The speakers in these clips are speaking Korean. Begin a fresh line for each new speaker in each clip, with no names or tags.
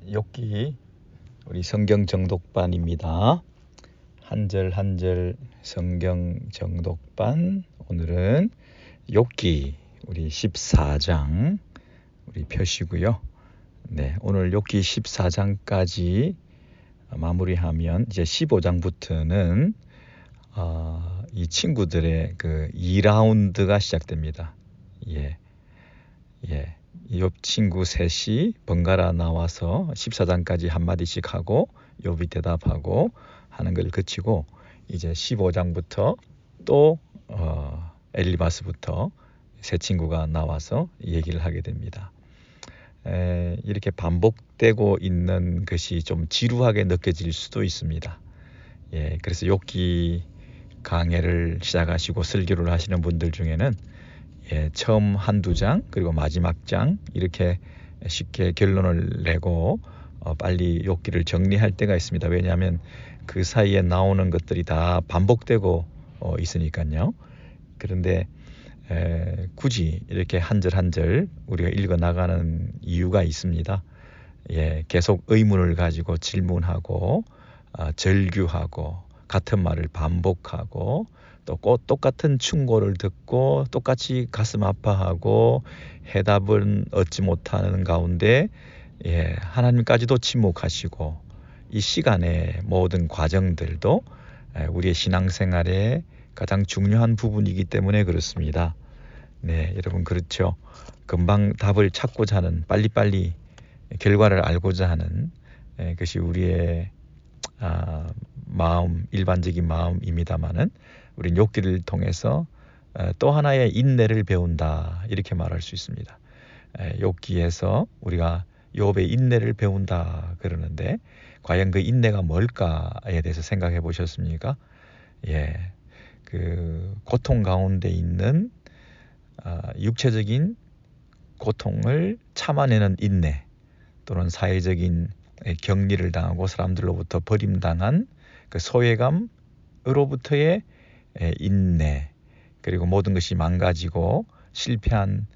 욥기 우리 성경 정독반입니다. 한 절 한 절 성경 정독반. 오늘은 욥기 우리 14장 우리 펴시고요. 네, 오늘 욥기 14장까지 마무리하면 이제 15장부터는 이 친구들의 그 2라운드가 시작됩니다. 욥 친구 셋이 번갈아 나와서 14장까지 한마디씩 하고 욥이 대답하고 하는 걸 거치고 이제 15장부터 또 엘리바스부터 세 친구가 나와서 얘기를 하게 됩니다. 이렇게 반복되고 있는 것이 좀 지루하게 느껴질 수도 있습니다. 그래서 욥기 강해를 시작하시고 설교를 하시는 분들 중에는 처음 한두 장 그리고 마지막 장 이렇게 쉽게 결론을 내고 빨리 욥기를 정리할 때가 있습니다. 왜냐하면 그 사이에 나오는 것들이 다 반복되고 있으니까요. 그런데 굳이 이렇게 한 절 한 절 우리가 읽어 나가는 이유가 있습니다. 계속 의문을 가지고 질문하고 절규하고 같은 말을 반복하고 또 똑같은 충고를 듣고 똑같이 가슴 아파하고 해답은 얻지 못하는 가운데 하나님까지도 침묵하시고 이 시간의 모든 과정들도 우리의 신앙생활의 가장 중요한 부분이기 때문에 그렇습니다. 네, 여러분 그렇죠. 금방 답을 찾고자 하는 빨리빨리 결과를 알고자 하는 그것이 우리의 마음, 일반적인 마음입니다만은 우리는 욥기를 통해서 또 하나의 인내를 배운다 이렇게 말할 수 있습니다. 욥기에서 우리가 욥의 인내를 배운다 그러는데 과연 그 인내가 뭘까에 대해서 생각해 보셨습니까? 그 고통 가운데 있는 육체적인 고통을 참아내는 인내 또는 사회적인 격리를 당하고 사람들로부터 버림당한 그 소외감으로부터의 인내 그리고 모든 것이 망가지고 실패한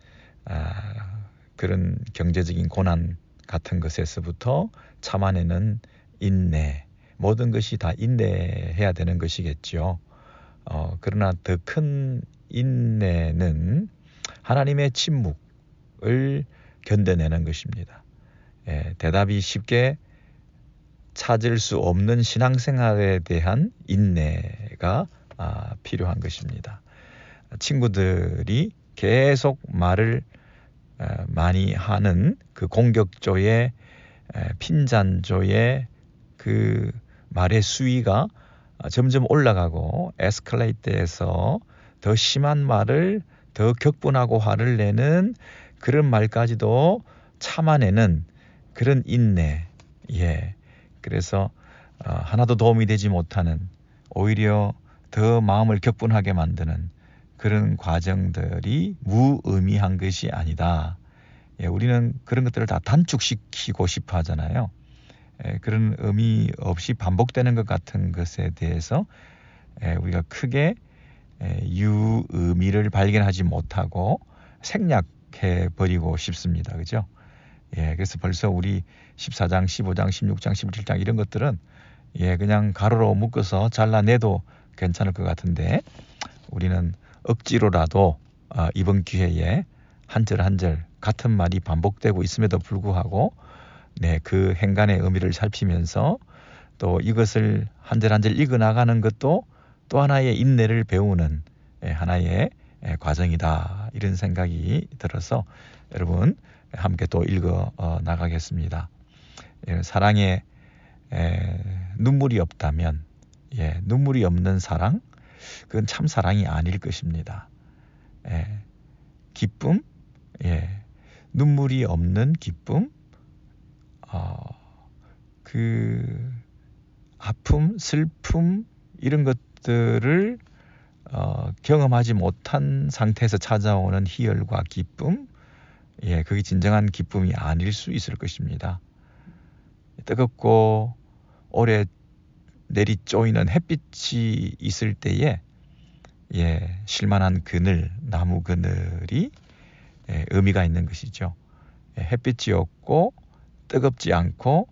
그런 경제적인 고난 같은 것에서부터 참아내는 인내 모든 것이 다 인내해야 되는 것이겠죠. 그러나 더 큰 인내는 하나님의 침묵을 견뎌내는 것입니다. 대답이 쉽게 찾을 수 없는 신앙생활에 대한 인내가 필요한 것입니다. 친구들이 계속 말을 많이 하는 그 공격조의 핀잔조의 그 말의 수위가 점점 올라가고 에스컬레이트해서 더 심한 말을 더 격분하고 화를 내는 그런 말까지도 참아내는 그런 인내. 그래서 하나도 도움이 되지 못하는 오히려 더 마음을 격분하게 만드는 그런 과정들이 무의미한 것이 아니다. 우리는 그런 것들을 다 단축시키고 싶어 하잖아요. 그런 의미 없이 반복되는 것 같은 것에 대해서 우리가 크게 유의미를 발견하지 못하고 생략해버리고 싶습니다. 그죠? 그래서 벌써 우리 14장, 15장, 16장, 17장 이런 것들은 그냥 가로로 묶어서 잘라내도 괜찮을 것 같은데 우리는 억지로라도 이번 기회에 한 절 한 절 같은 말이 반복되고 있음에도 불구하고 그 행간의 의미를 살피면서 또 이것을 한 절 한 절 읽어 나가는 것도 또 하나의 인내를 배우는 하나의 과정이다 이런 생각이 들어서 여러분 함께 또 읽어 나가겠습니다. 사랑에 눈물이 없다면 눈물이 없는 사랑 그건 참 사랑이 아닐 것입니다. 기쁨 눈물이 없는 기쁨 그 아픔 슬픔 이런 것들을 경험하지 못한 상태에서 찾아오는 희열과 기쁨 그게 진정한 기쁨이 아닐 수 있을 것입니다. 뜨겁고 오래 내리쪼이는 햇빛이 있을 때에 실만한 그늘, 나무 그늘이 의미가 있는 것이죠. 햇빛이 없고 뜨겁지 않고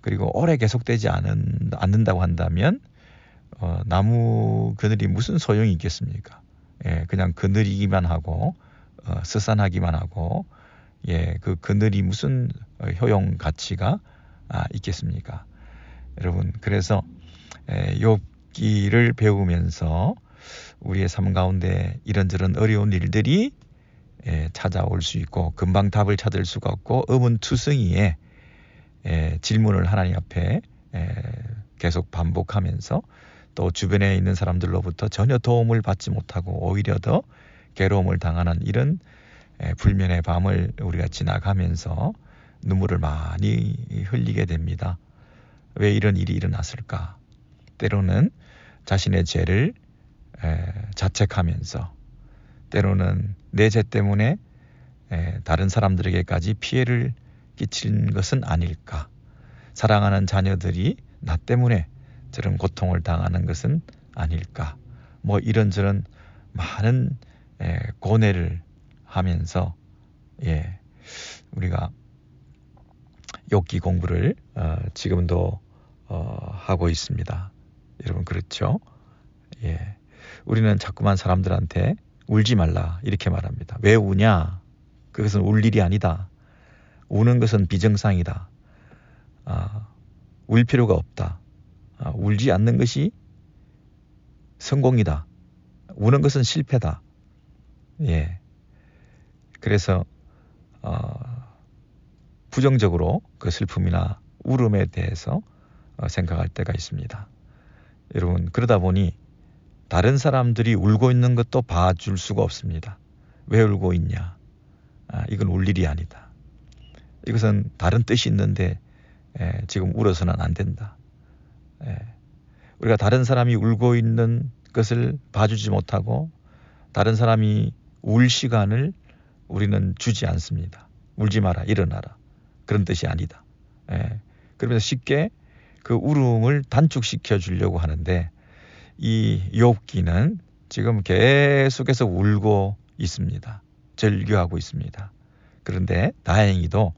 그리고 오래 계속되지 않는다고 한다면 나무 그늘이 무슨 소용이 있겠습니까? 예, 그냥 그늘이기만 하고 스산하기만 하고 그 그늘이 무슨 효용 가치가 있겠습니까? 여러분, 그래서 욥기를 배우면서 우리의 삶 가운데 이런저런 어려운 일들이 찾아올 수 있고 금방 답을 찾을 수가 없고 의문투성이에 질문을 하나님 앞에 계속 반복하면서 또 주변에 있는 사람들로부터 전혀 도움을 받지 못하고 오히려 더 괴로움을 당하는 이런 불면의 밤을 우리가 지나가면서 눈물을 많이 흘리게 됩니다. 왜 이런 일이 일어났을까? 때로는 자신의 죄를 자책하면서 때로는 내 죄 때문에 다른 사람들에게까지 피해를 끼친 것은 아닐까? 사랑하는 자녀들이 나 때문에 저런 고통을 당하는 것은 아닐까? 뭐 이런저런 많은 고뇌를 하면서 우리가 욥기 공부를 지금도 하고 있습니다. 여러분, 그렇죠? 우리는 자꾸만 사람들한테 울지 말라 이렇게 말합니다. 왜 우냐? 그것은 울 일이 아니다. 우는 것은 비정상이다. 울 필요가 없다. 울지 않는 것이 성공이다. 우는 것은 실패다. 그래서 부정적으로 그 슬픔이나 울음에 대해서 생각할 때가 있습니다. 여러분, 그러다 보니 다른 사람들이 울고 있는 것도 봐줄 수가 없습니다. 왜 울고 있냐? 이건 울 일이 아니다. 이것은 다른 뜻이 있는데 지금 울어서는 안 된다. 우리가 다른 사람이 울고 있는 것을 봐주지 못하고 다른 사람이 울 시간을 우리는 주지 않습니다. 울지 마라, 일어나라. 그런 뜻이 아니다. 그러면서 쉽게 그 울음을 단축시켜 주려고 하는데 이 욥기는 지금 계속해서 울고 있습니다. 절규하고 있습니다. 그런데 다행히도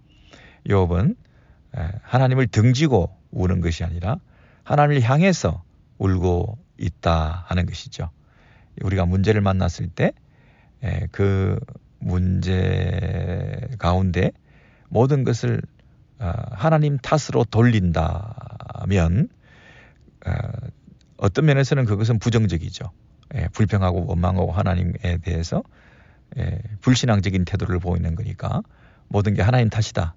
욥은 하나님을 등지고 우는 것이 아니라 하나님을 향해서 울고 있다 하는 것이죠. 우리가 문제를 만났을 때 그 문제 가운데 모든 것을 하나님 탓으로 돌린다면 어떤 면에서는 그것은 부정적이죠. 불평하고 원망하고 하나님에 대해서 불신앙적인 태도를 보이는 거니까 모든 게 하나님 탓이다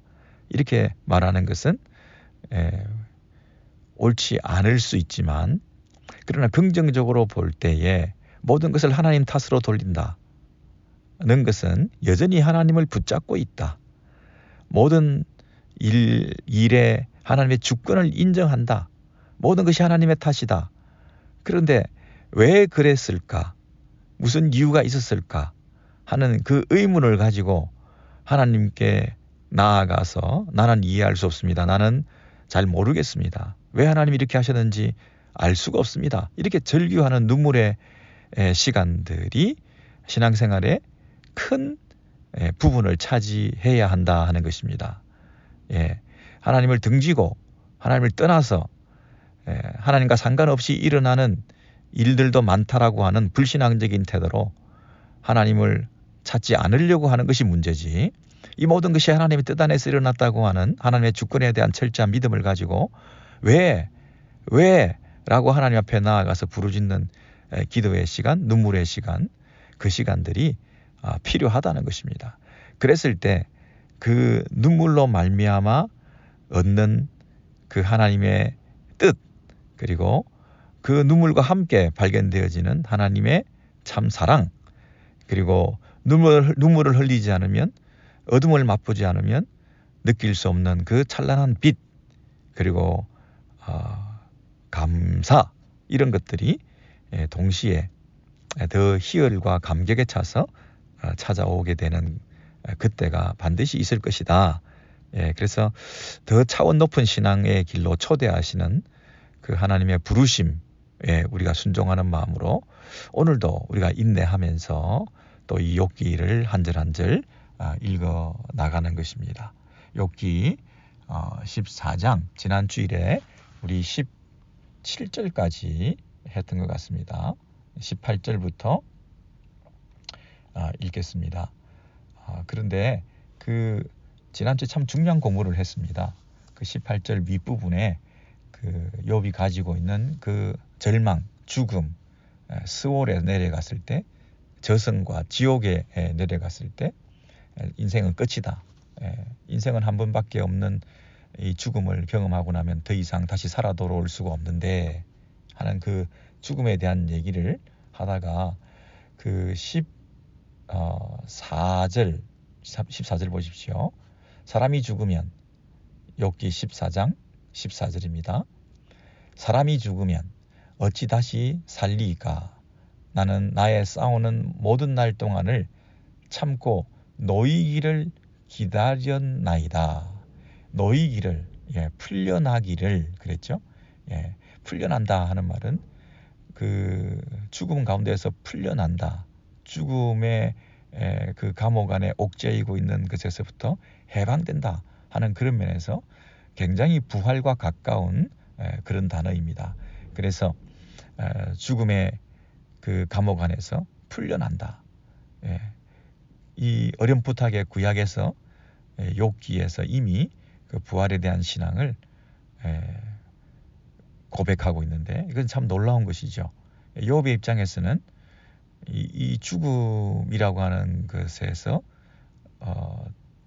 이렇게 말하는 것은 옳지 않을 수 있지만, 그러나 긍정적으로 볼 때에 모든 것을 하나님 탓으로 돌린다는 것은 여전히 하나님을 붙잡고 있다. 모든 일에 하나님의 주권을 인정한다. 모든 것이 하나님의 탓이다. 그런데 왜 그랬을까? 무슨 이유가 있었을까? 하는 그 의문을 가지고 하나님께 나아가서 나는 이해할 수 없습니다. 나는 잘 모르겠습니다. 왜 하나님이 이렇게 하셨는지 알 수가 없습니다. 이렇게 절규하는 눈물의 시간들이 신앙생활에 큰 부분을 차지해야 한다 하는 것입니다. 하나님을 등지고 하나님을 떠나서 하나님과 상관없이 일어나는 일들도 많다라고 하는 불신앙적인 태도로 하나님을 찾지 않으려고 하는 것이 문제지, 이 모든 것이 하나님의 뜻 안에서 일어났다고 하는 하나님의 주권에 대한 철저한 믿음을 가지고 왜 라고 하나님 앞에 나아가서 부르짖는 기도의 시간, 눈물의 시간, 그 시간들이 필요하다는 것입니다. 그랬을 때 그 눈물로 말미암아 얻는 그 하나님의 뜻, 그리고 그 눈물과 함께 발견되어지는 하나님의 참 사랑, 그리고 눈물을 흘리지 않으면, 어둠을 맛보지 않으면 느낄 수 없는 그 찬란한 빛, 그리고 감사, 이런 것들이 동시에 더 희열과 감격에 차서 찾아오게 되는 그때가 반드시 있을 것이다. 그래서 더 차원 높은 신앙의 길로 초대하시는 그 하나님의 부르심에 우리가 순종하는 마음으로 오늘도 우리가 인내하면서 또 이 욥기를 한 절 한 절 읽어 나가는 것입니다. 욥기 14장 지난 주일에 우리 17절까지 했던 것 같습니다. 18절부터 읽겠습니다. 그런데 그 지난주에 참 중요한 공부를 했습니다. 그 18절 윗부분에 그 욥이 가지고 있는 그 절망, 죽음, 스올에 내려갔을 때, 저승과 지옥에 내려갔을 때 인생은 끝이다. 인생은 한 번밖에 없는 이 죽음을 경험하고 나면 더 이상 다시 살아 돌아올 수가 없는데 하는 그 죽음에 대한 얘기를 하다가 그 14절 보십시오. 사람이 죽으면, 욥기 14장 14절입니다. 사람이 죽으면 어찌 다시 살리이까? 나는 나의 싸우는 모든 날 동안을 참고 노이기를 기다렸나이다. 노이기를, 풀려나기를 그랬죠. 풀려난다 하는 말은 그 죽음 가운데에서 풀려난다. 죽음의 그 감옥 안에 옥죄이고 있는 것에서부터 해방된다 하는 그런 면에서 굉장히 부활과 가까운 그런 단어입니다. 그래서 죽음의 그 감옥 안에서 풀려난다. 이 어렴풋하게 구약에서 욥기에서 이미 그 부활에 대한 신앙을 고백하고 있는데 이건 참 놀라운 것이죠. 욥의 입장에서는 이 죽음이라고 하는 것에서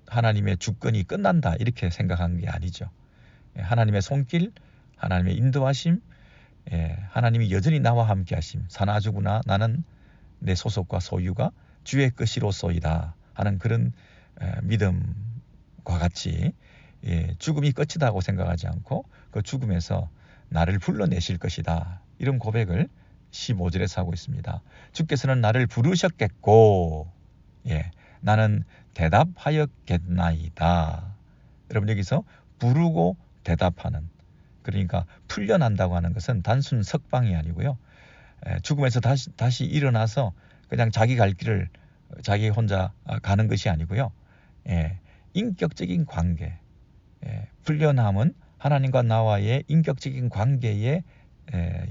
하나님의 주권이 끝난다 이렇게 생각한 게 아니죠. 하나님의 손길, 하나님의 인도하심, 하나님이 여전히 나와 함께 하심, 사나 죽으나 나는 내 소속과 소유가 주의 것이로소이다 하는 그런 믿음과 같이 죽음이 끝이다고 생각하지 않고 그 죽음에서 나를 불러내실 것이다 이런 고백을 15절에서 하고 있습니다. 주께서는 나를 부르셨겠고 나는 대답하였겠나이다. 여러분 여기서 부르고 대답하는, 그러니까 풀려난다고 하는 것은 단순 석방이 아니고요. 죽음에서 다시 일어나서 그냥 자기 갈 길을 자기 혼자 가는 것이 아니고요. 인격적인 관계, 풀려남은 하나님과 나와의 인격적인 관계의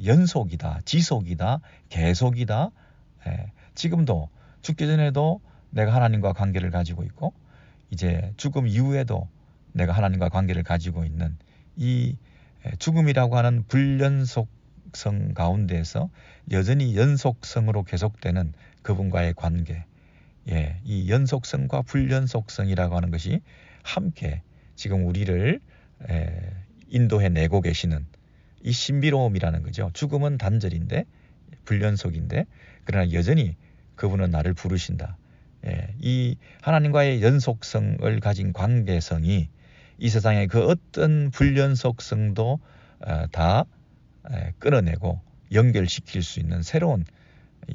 연속이다, 지속이다, 계속이다. 지금도 죽기 전에도 내가 하나님과 관계를 가지고 있고 이제 죽음 이후에도 내가 하나님과 관계를 가지고 있는 이 죽음이라고 하는 불연속성 가운데에서 여전히 연속성으로 계속되는 그분과의 관계, 이 연속성과 불연속성이라고 하는 것이 함께 지금 우리를 인도해 내고 계시는 이 신비로움이라는 거죠. 죽음은 단절인데 불연속인데 그러나 여전히 그분은 나를 부르신다. 이 하나님과의 연속성을 가진 관계성이 이 세상의 그 어떤 불연속성도 다 끊어내고 연결시킬 수 있는 새로운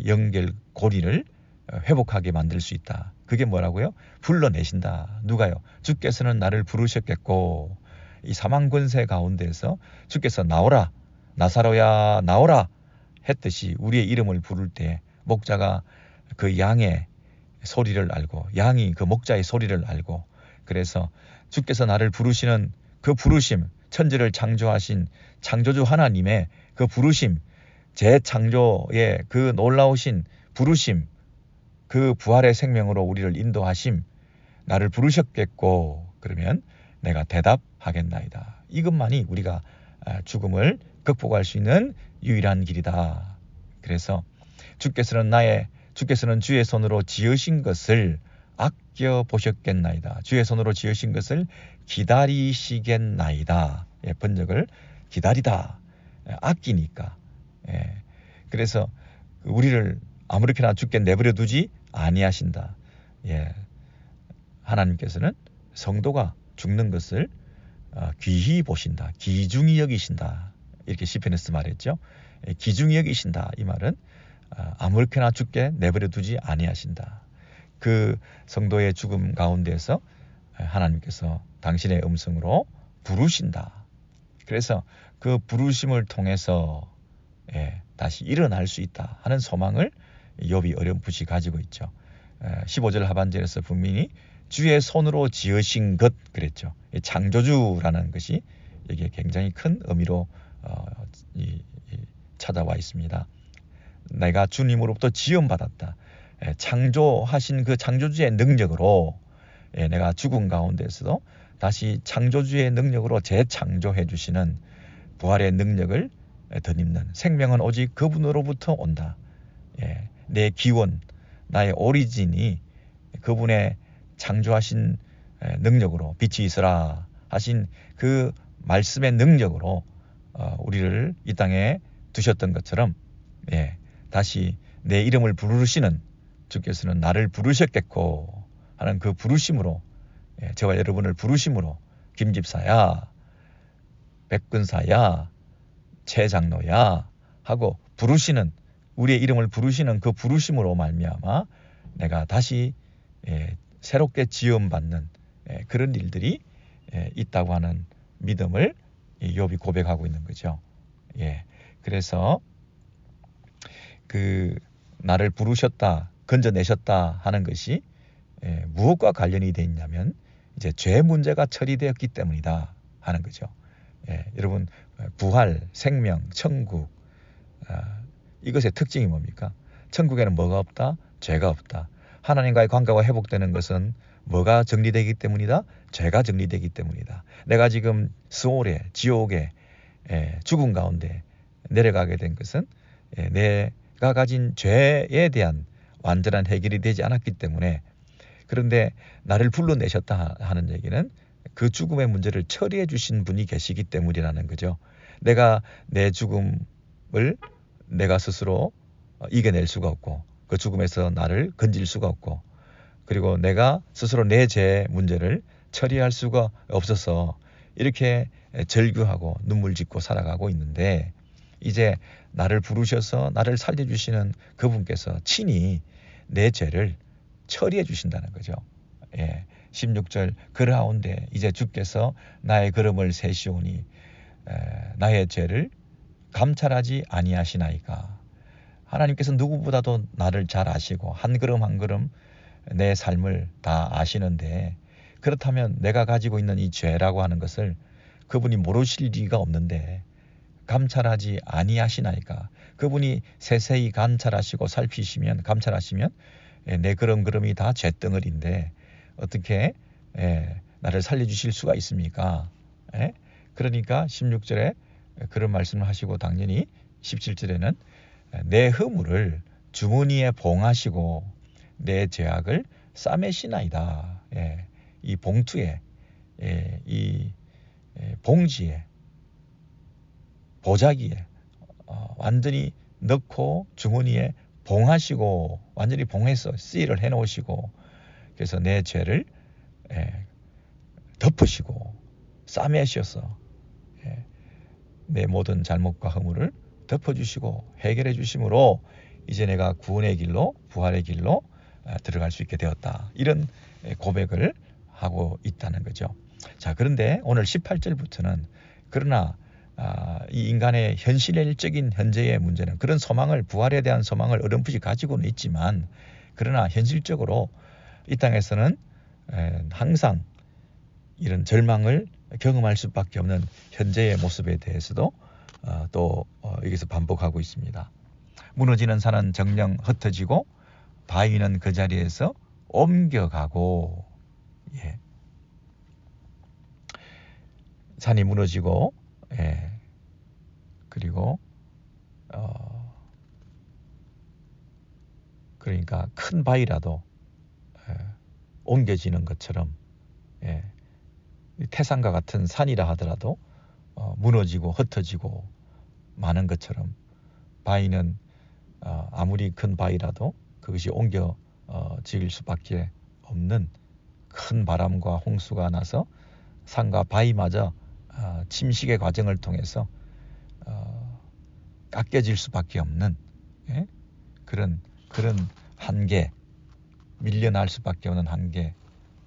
연결고리를 회복하게 만들 수 있다. 그게 뭐라고요? 불러내신다. 누가요? 주께서는 나를 부르셨겠고 이 사망 권세 가운데서 주께서 나오라, 나사로야 나오라 했듯이 우리의 이름을 부를 때 목자가 그 양의 소리를 알고 양이 그 목자의 소리를 알고, 그래서 주께서 나를 부르시는 그 부르심, 천지를 창조하신 창조주 하나님의 그 부르심, 재창조의 그 놀라우신 부르심, 그 부활의 생명으로 우리를 인도하심, 나를 부르셨겠고 그러면 내가 대답하겠나이다. 이것만이 우리가 죽음을 극복할 수 있는 유일한 길이다. 그래서 주께서는 주의 손으로 지으신 것을 아껴 보셨겠나이다. 주의 손으로 지으신 것을 기다리시겠나이다. 번역을 기다리다. 아끼니까. 그래서 우리를 아무렇게나 죽게 내버려 두지 아니하신다. 하나님께서는 성도가 죽는 것을 귀히 보신다. 귀중히 여기신다. 이렇게 시편에서 말했죠. 귀중히 여기신다. 이 말은 아무렇게나 죽게 내버려 두지 아니하신다. 그 성도의 죽음 가운데서 하나님께서 당신의 음성으로 부르신다. 그래서 그 부르심을 통해서 다시 일어날 수 있다 하는 소망을 욥이 어렴풋이 가지고 있죠. 15절 하반절에서 분명히 주의 손으로 지으신 것 그랬죠. 창조주라는 것이 여기에 굉장히 큰 의미로 찾아와 있습니다. 내가 주님으로부터 지음받았다. 창조하신 그 창조주의 능력으로 내가 죽은 가운데서도 다시 창조주의 능력으로 재창조해 주시는 부활의 능력을 덧입는 생명은 오직 그분으로부터 온다. 내 기원, 나의 오리진이 그분의 창조하신 능력으로 빛이 있으라 하신 그 말씀의 능력으로 우리를 이 땅에 두셨던 것처럼 다시 내 이름을 부르시는 주께서는 나를 부르셨겠고 하는 그 부르심으로 저와 여러분을 부르심으로 김집사야, 백근사야, 최장로야 하고 부르시는 우리의 이름을 부르시는 그 부르심으로 말미암아 내가 다시 새롭게 지음받는 그런 일들이 있다고 하는 믿음을 욥이 고백하고 있는 거죠. 그래서 그 나를 부르셨다, 건져내셨다 하는 것이 무엇과 관련이 돼 있냐면 이제 죄 문제가 처리되었기 때문이다 하는 거죠. 여러분 부활, 생명, 천국 이것의 특징이 뭡니까? 천국에는 뭐가 없다? 죄가 없다. 하나님과의 관계가 회복되는 것은 뭐가 정리되기 때문이다? 죄가 정리되기 때문이다. 내가 지금 스올에, 지옥에, 죽음 가운데 내려가게 된 것은 내가 가진 죄에 대한 완전한 해결이 되지 않았기 때문에, 그런데 나를 불러내셨다 하는 얘기는 그 죽음의 문제를 처리해 주신 분이 계시기 때문이라는 거죠. 내가 내 죽음을 내가 스스로 이겨낼 수가 없고 그 죽음에서 나를 건질 수가 없고, 그리고 내가 스스로 내 죄 문제를 처리할 수가 없어서 이렇게 절규하고 눈물 짓고 살아가고 있는데, 이제 나를 부르셔서 나를 살려주시는 그분께서 친히 내 죄를 처리해 주신다는 거죠. 16절 그라운데 이제 주께서 나의 걸음을 세시오니 나의 죄를 감찰하지 아니하시나이까. 하나님께서 누구보다도 나를 잘 아시고 한 걸음 한 걸음 내 삶을 다 아시는데, 그렇다면 내가 가지고 있는 이 죄라고 하는 것을 그분이 모르실 리가 없는데 감찰하지 아니하시나이까. 그분이 세세히 감찰하시고 살피시면, 감찰하시면 내 걸음걸음이 다 죄덩어리인데 어떻게 나를 살려주실 수가 있습니까? 그러니까 16절에 그런 말씀을 하시고, 당연히 17절에는 내 허물을 주머니에 봉하시고 내 죄악을 싸매시나이다. 이 봉투에, 이 봉지에, 보자기에 완전히 넣고 주머니에 봉하시고, 완전히 봉해서 시일을 해놓으시고, 그래서 내 죄를 덮으시고 싸매셔서 내 모든 잘못과 허물을 덮어주시고 해결해 주심으로 이제 내가 구원의 길로, 부활의 길로 들어갈 수 있게 되었다. 이런 고백을 하고 있다는 거죠. 자, 그런데 오늘 18절부터는 그러나 이 인간의 현실적인 현재의 문제는, 그런 소망을, 부활에 대한 소망을 어렴풋이 가지고는 있지만, 그러나 현실적으로 이 땅에서는 항상 이런 절망을 경험할 수밖에 없는 현재의 모습에 대해서도 또 여기서 반복하고 있습니다. 무너지는 산은 정령 흩어지고 바위는 그 자리에서 옮겨가고, 산이 무너지고, 그리고 그러니까 큰 바위라도 옮겨지는 것처럼, 태산과 같은 산이라 하더라도 무너지고 흩어지고 많은 것처럼, 바위는 아무리 큰 바위라도 그것이 옮겨질 수밖에 없는 큰 바람과 홍수가 나서 산과 바위마저 침식의 과정을 통해서 깎여질 수밖에 없는 그런 한계, 밀려날 수밖에 없는 한계.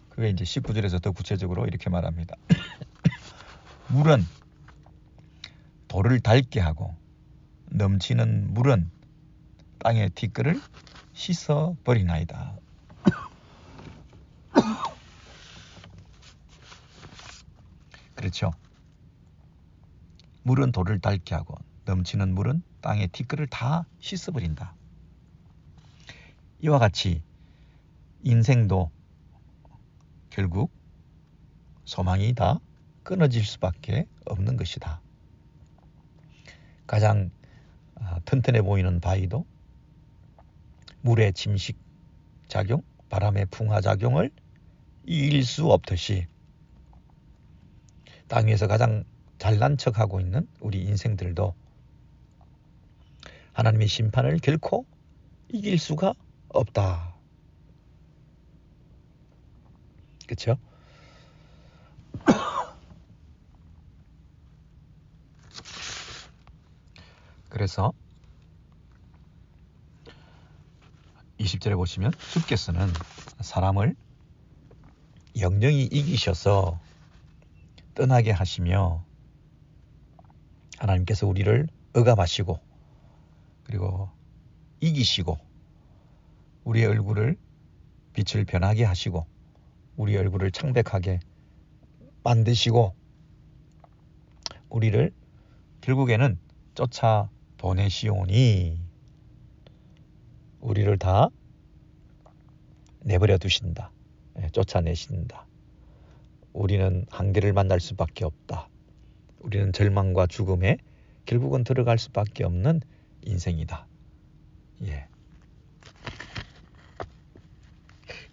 그게 이제 19절에서 더 구체적으로 이렇게 말합니다. 물은 돌을 닳게 하고 넘치는 물은 땅의 티끌을 씻어버리나이다. 그렇죠. 물은 돌을 닳게 하고 넘치는 물은 땅의 티끌을 다 씻어버린다. 이와 같이 인생도 결국 소망이 다 끊어질 수밖에 없는 것이다. 가장 튼튼해 보이는 바위도 물의 침식 작용, 바람의 풍화 작용을 이길 수 없듯이 땅 위에서 가장 잘난 척하고 있는 우리 인생들도 하나님의 심판을 결코 이길 수가 없다. 그렇죠? 그래서 20절에 보시면 주께서는 사람을 영영히 이기셔서 떠나게 하시며 하나님께서 우리를 억압하시고 그리고 이기시고 우리의 얼굴을 빛을 변하게 하시고 우리의 얼굴을 창백하게 만드시고 우리를 결국에는 쫓아 보내시오니 우리를 다 내버려 두신다. 쫓아내신다. 우리는 한계를 만날 수밖에 없다. 우리는 절망과 죽음에 결국은 들어갈 수밖에 없는 인생이다. 예.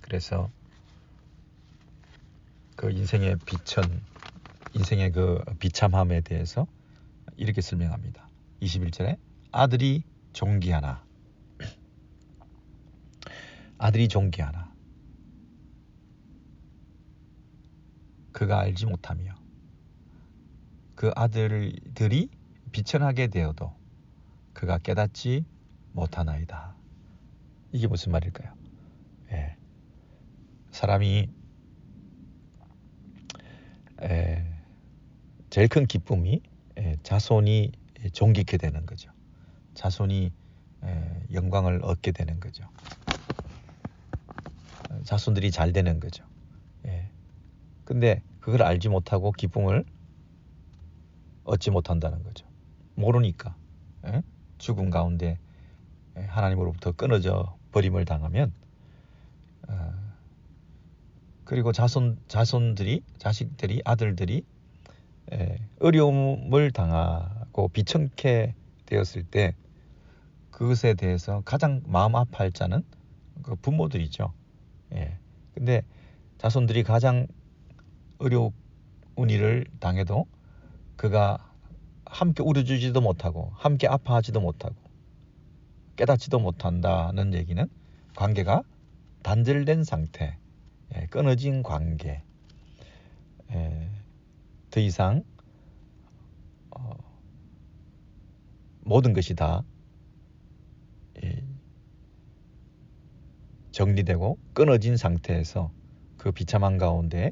그래서 그 인생의 인생의 그 비참함에 대해서 이렇게 설명합니다. 21절에 아들이 존귀하나 그가 알지 못하며 그 아들들이 비천하게 되어도 그가 깨닫지 못하나이다. 이게 무슨 말일까요? 예. 사람이 제일 큰 기쁨이 자손이 존귀케 되는 거죠. 자손이 영광을 얻게 되는 거죠. 자손들이 잘 되는 거죠. 근데 그걸 알지 못하고 기쁨을 얻지 못한다는 거죠. 모르니까 죽음 가운데 하나님으로부터 끊어져 버림을 당하면 그리고 자손들이 자식들이 아들들이 어려움을 당하고 비천케 되었을 때 그것에 대해서 가장 마음 아파할 자는 그 부모들이죠. 근데 자손들이 가장 어려운 일을 당해도 그가 함께 울어주지도 못하고 함께 아파하지도 못하고 깨닫지도 못한다는 얘기는 관계가 단절된 상태, 끊어진 관계, 더 이상 모든 것이 다 정리되고 끊어진 상태에서 그 비참한 가운데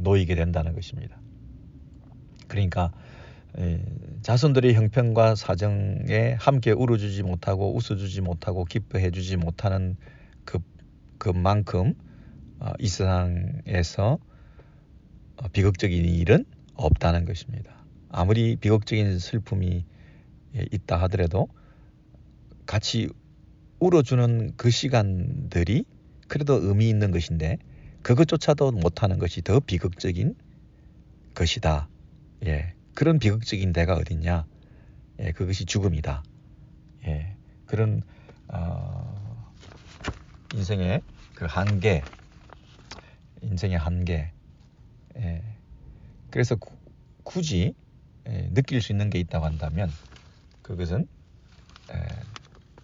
놓이게 된다는 것입니다. 그러니까 자손들의 형편과 사정에 함께 울어주지 못하고 웃어주지 못하고 기뻐해주지 못하는 그만큼 이 세상에서 비극적인 일은 없다는 것입니다. 아무리 비극적인 슬픔이 있다 하더라도 같이 울어주는 그 시간들이 그래도 의미 있는 것인데 그것조차도 못하는 것이 더 비극적인 것이다. 그런 비극적인 데가 어딨냐? 그것이 죽음이다. 그런 인생의 그 한계, 인생의 한계. 그래서 굳이 느낄 수 있는 게 있다고 한다면 그것은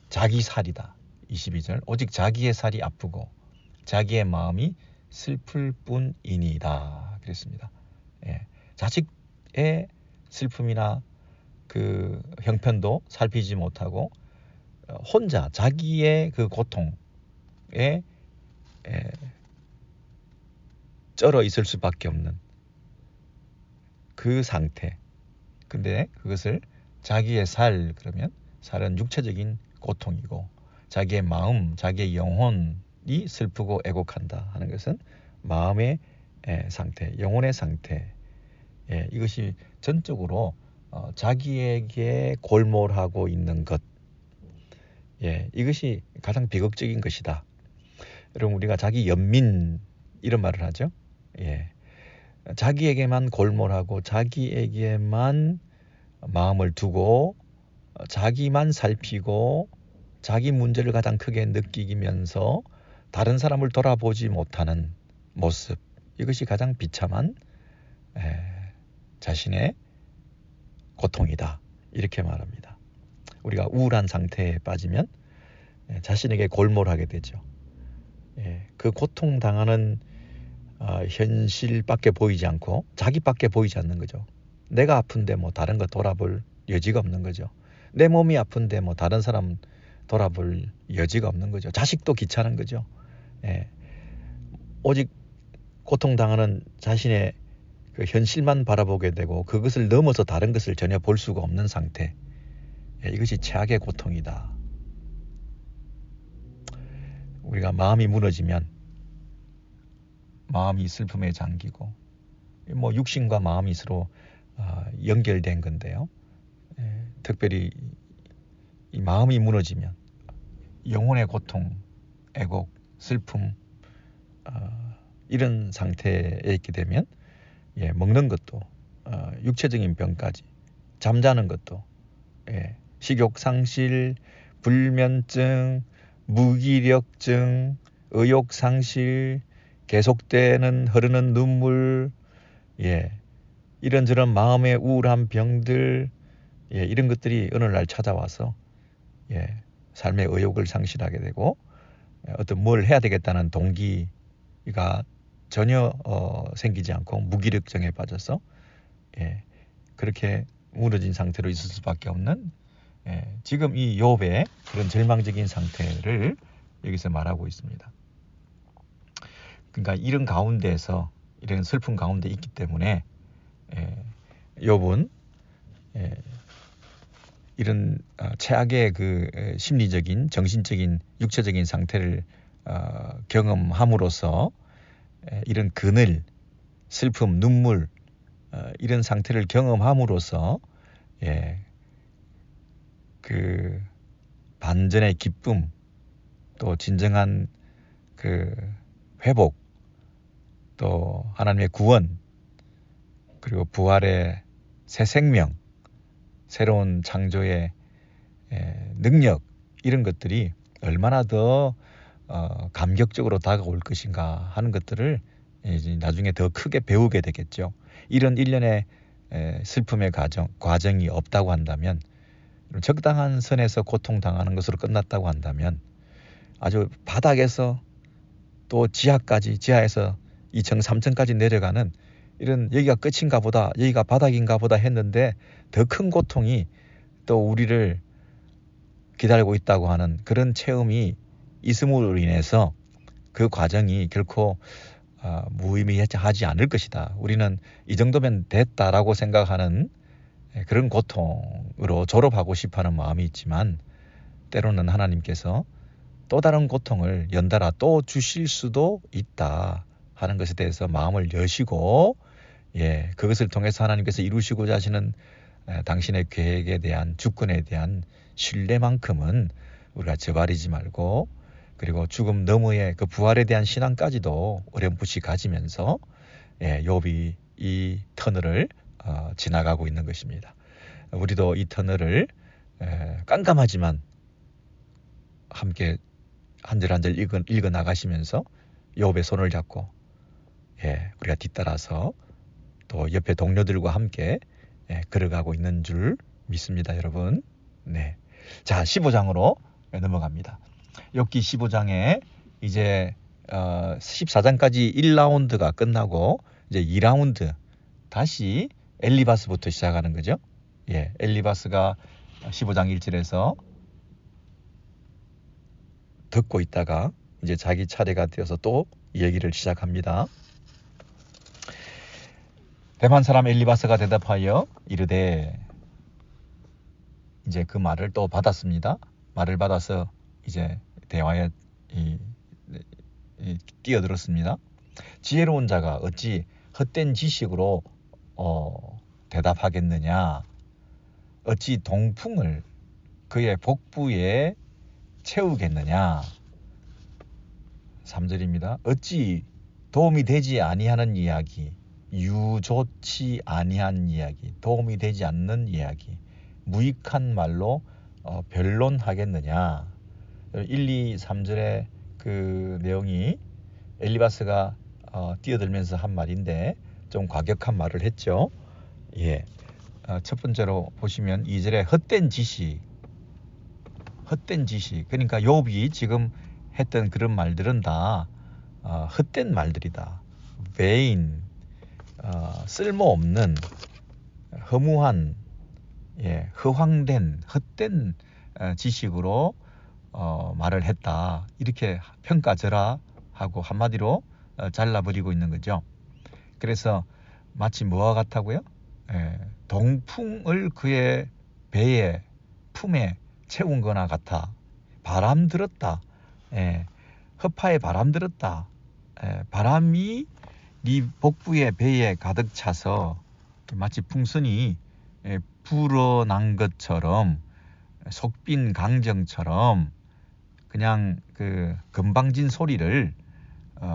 자기 살이다. 22절 오직 자기의 살이 아프고 자기의 마음이 슬플 뿐이니이다. 그랬습니다. 자식의 슬픔이나 그 형편도 살피지 못하고 혼자 자기의 그 고통에 쩔어 있을 수밖에 없는 그 상태. 근데 그것을 자기의 살, 그러면 살은 육체적인 고통이고 자기의 마음, 자기의 영혼이 슬프고 애곡한다 하는 것은 마음의 상태, 영혼의 상태에 예, 이것이 전적으로 자기에게 골몰하고 있는 것. 예, 이것이 가장 비극적인 것이다. 여러분, 우리가 자기 연민 이런 말을 하죠. 예, 자기에게만 골몰하고 자기에게만 마음을 두고 자기만 살피고 자기 문제를 가장 크게 느끼면서 다른 사람을 돌아보지 못하는 모습, 이것이 가장 비참한 자신의 고통이다, 이렇게 말합니다. 우리가 우울한 상태에 빠지면 자신에게 골몰하게 되죠. 그 고통당하는 현실밖에 보이지 않고 자기밖에 보이지 않는 거죠. 내가 아픈데 뭐 다른 거 돌아볼 여지가 없는 거죠. 내 몸이 아픈데 뭐 다른 사람 돌아볼 여지가 없는 거죠. 자식도 귀찮은 거죠. 오직 고통당하는 자신의 그 현실만 바라보게 되고 그것을 넘어서 다른 것을 전혀 볼 수가 없는 상태. 이것이 최악의 고통이다. 우리가 마음이 무너지면 마음이 슬픔에 잠기고, 뭐 육신과 마음이 서로 연결된 건데요. 특별히 이 마음이 무너지면 영혼의 고통, 애곡, 슬픔, 이런 상태에 있게 되면 먹는 것도 육체적인 병까지, 잠자는 것도 식욕 상실, 불면증, 무기력증, 의욕 상실, 계속되는 흐르는 눈물, 이런저런 마음의 우울한 병들, 이런 것들이 어느 날 찾아와서 삶의 의욕을 상실하게 되고 어떤 뭘 해야 되겠다는 동기가 전혀 생기지 않고 무기력증에 빠져서 그렇게 무너진 상태로 있을 수밖에 없는 지금 이 욥의 그런 절망적인 상태를 여기서 말하고 있습니다. 그러니까 이런 가운데에서, 이런 슬픔 가운데 있기 때문에 욥은 이런 최악의 그 심리적인, 정신적인, 육체적인 상태를 경험함으로써 이런 그늘, 슬픔, 눈물, 이런 상태를 경험함으로써 그 반전의 기쁨, 또 진정한 그 회복, 또 하나님의 구원, 그리고 부활의 새 생명, 새로운 창조의 능력, 이런 것들이 얼마나 더 감격적으로 다가올 것인가 하는 것들을 이제 나중에 더 크게 배우게 되겠죠. 이런 일련의 슬픔의 과정이 없다고 한다면, 적당한 선에서 고통당하는 것으로 끝났다고 한다면, 아주 바닥에서 또 지하에서 2층, 3층까지 내려가는 이런, 여기가 끝인가 보다, 여기가 바닥인가 보다 했는데 더 큰 고통이 또 우리를 기다리고 있다고 하는 그런 체험이 있음으로 인해서 그 과정이 결코 무의미하지 않을 것이다. 우리는 이 정도면 됐다라고 생각하는 그런 고통으로 졸업하고 싶어하는 마음이 있지만, 때로는 하나님께서 또 다른 고통을 연달아 또 주실 수도 있다 하는 것에 대해서 마음을 여시고, 그것을 통해서 하나님께서 이루시고자 하시는 당신의 계획에 대한, 주권에 대한 신뢰만큼은 우리가 저버리지 말고, 그리고 죽음 너머의 그 부활에 대한 신앙까지도 어렴풋이 가지면서 욥이 이 터널을 지나가고 있는 것입니다. 우리도 이 터널을 깜깜하지만 함께 한 절 한 절 읽어 나가시면서 욥의 손을 잡고 우리가 뒤따라서 또 옆에 동료들과 함께 걸어가고 있는 줄 믿습니다, 여러분. 네. 자, 15장으로 넘어갑니다. 욥기 15장에 이제 14장까지 1라운드가 끝나고 이제 2라운드 다시 엘리바스부터 시작하는 거죠. 엘리바스가 15장 1절에서 듣고 있다가 이제 자기 차례가 되어서 또 얘기를 시작합니다. 대만 사람 엘리바스가 대답하여 이르되, 이제 그 말을 또 받았습니다. 말을 받아서 이제 대화에 뛰어들었습니다. 지혜로운 자가 어찌 헛된 지식으로 대답하겠느냐? 어찌 동풍을 그의 복부에 채우겠느냐? 3절입니다. 어찌 도움이 되지 아니하는 이야기, 유좋지 아니한 이야기, 도움이 되지 않는 이야기, 무익한 말로 변론하겠느냐? 1, 2, 3절의 그 내용이 엘리바스가 뛰어들면서 한 말인데 좀 과격한 말을 했죠. 예. 첫 번째로 보시면 2절에 헛된 지식. 그러니까 욥이 지금 했던 그런 말들은 다 헛된 말들이다. vain, 쓸모없는, 허무한, 허황된, 헛된 지식으로 말을 했다. 이렇게 평가절하 하고 한마디로 잘라버리고 있는 거죠. 그래서 마치 뭐와 같다고요? 동풍을 그의 배에 품에 채운 거나 같아. 바람 들었다. 허파에 바람 들었다. 바람이 네 복부에 배에 가득 차서 마치 풍선이 불어난 것처럼, 속빈 강정처럼 그냥 그 건방진 소리를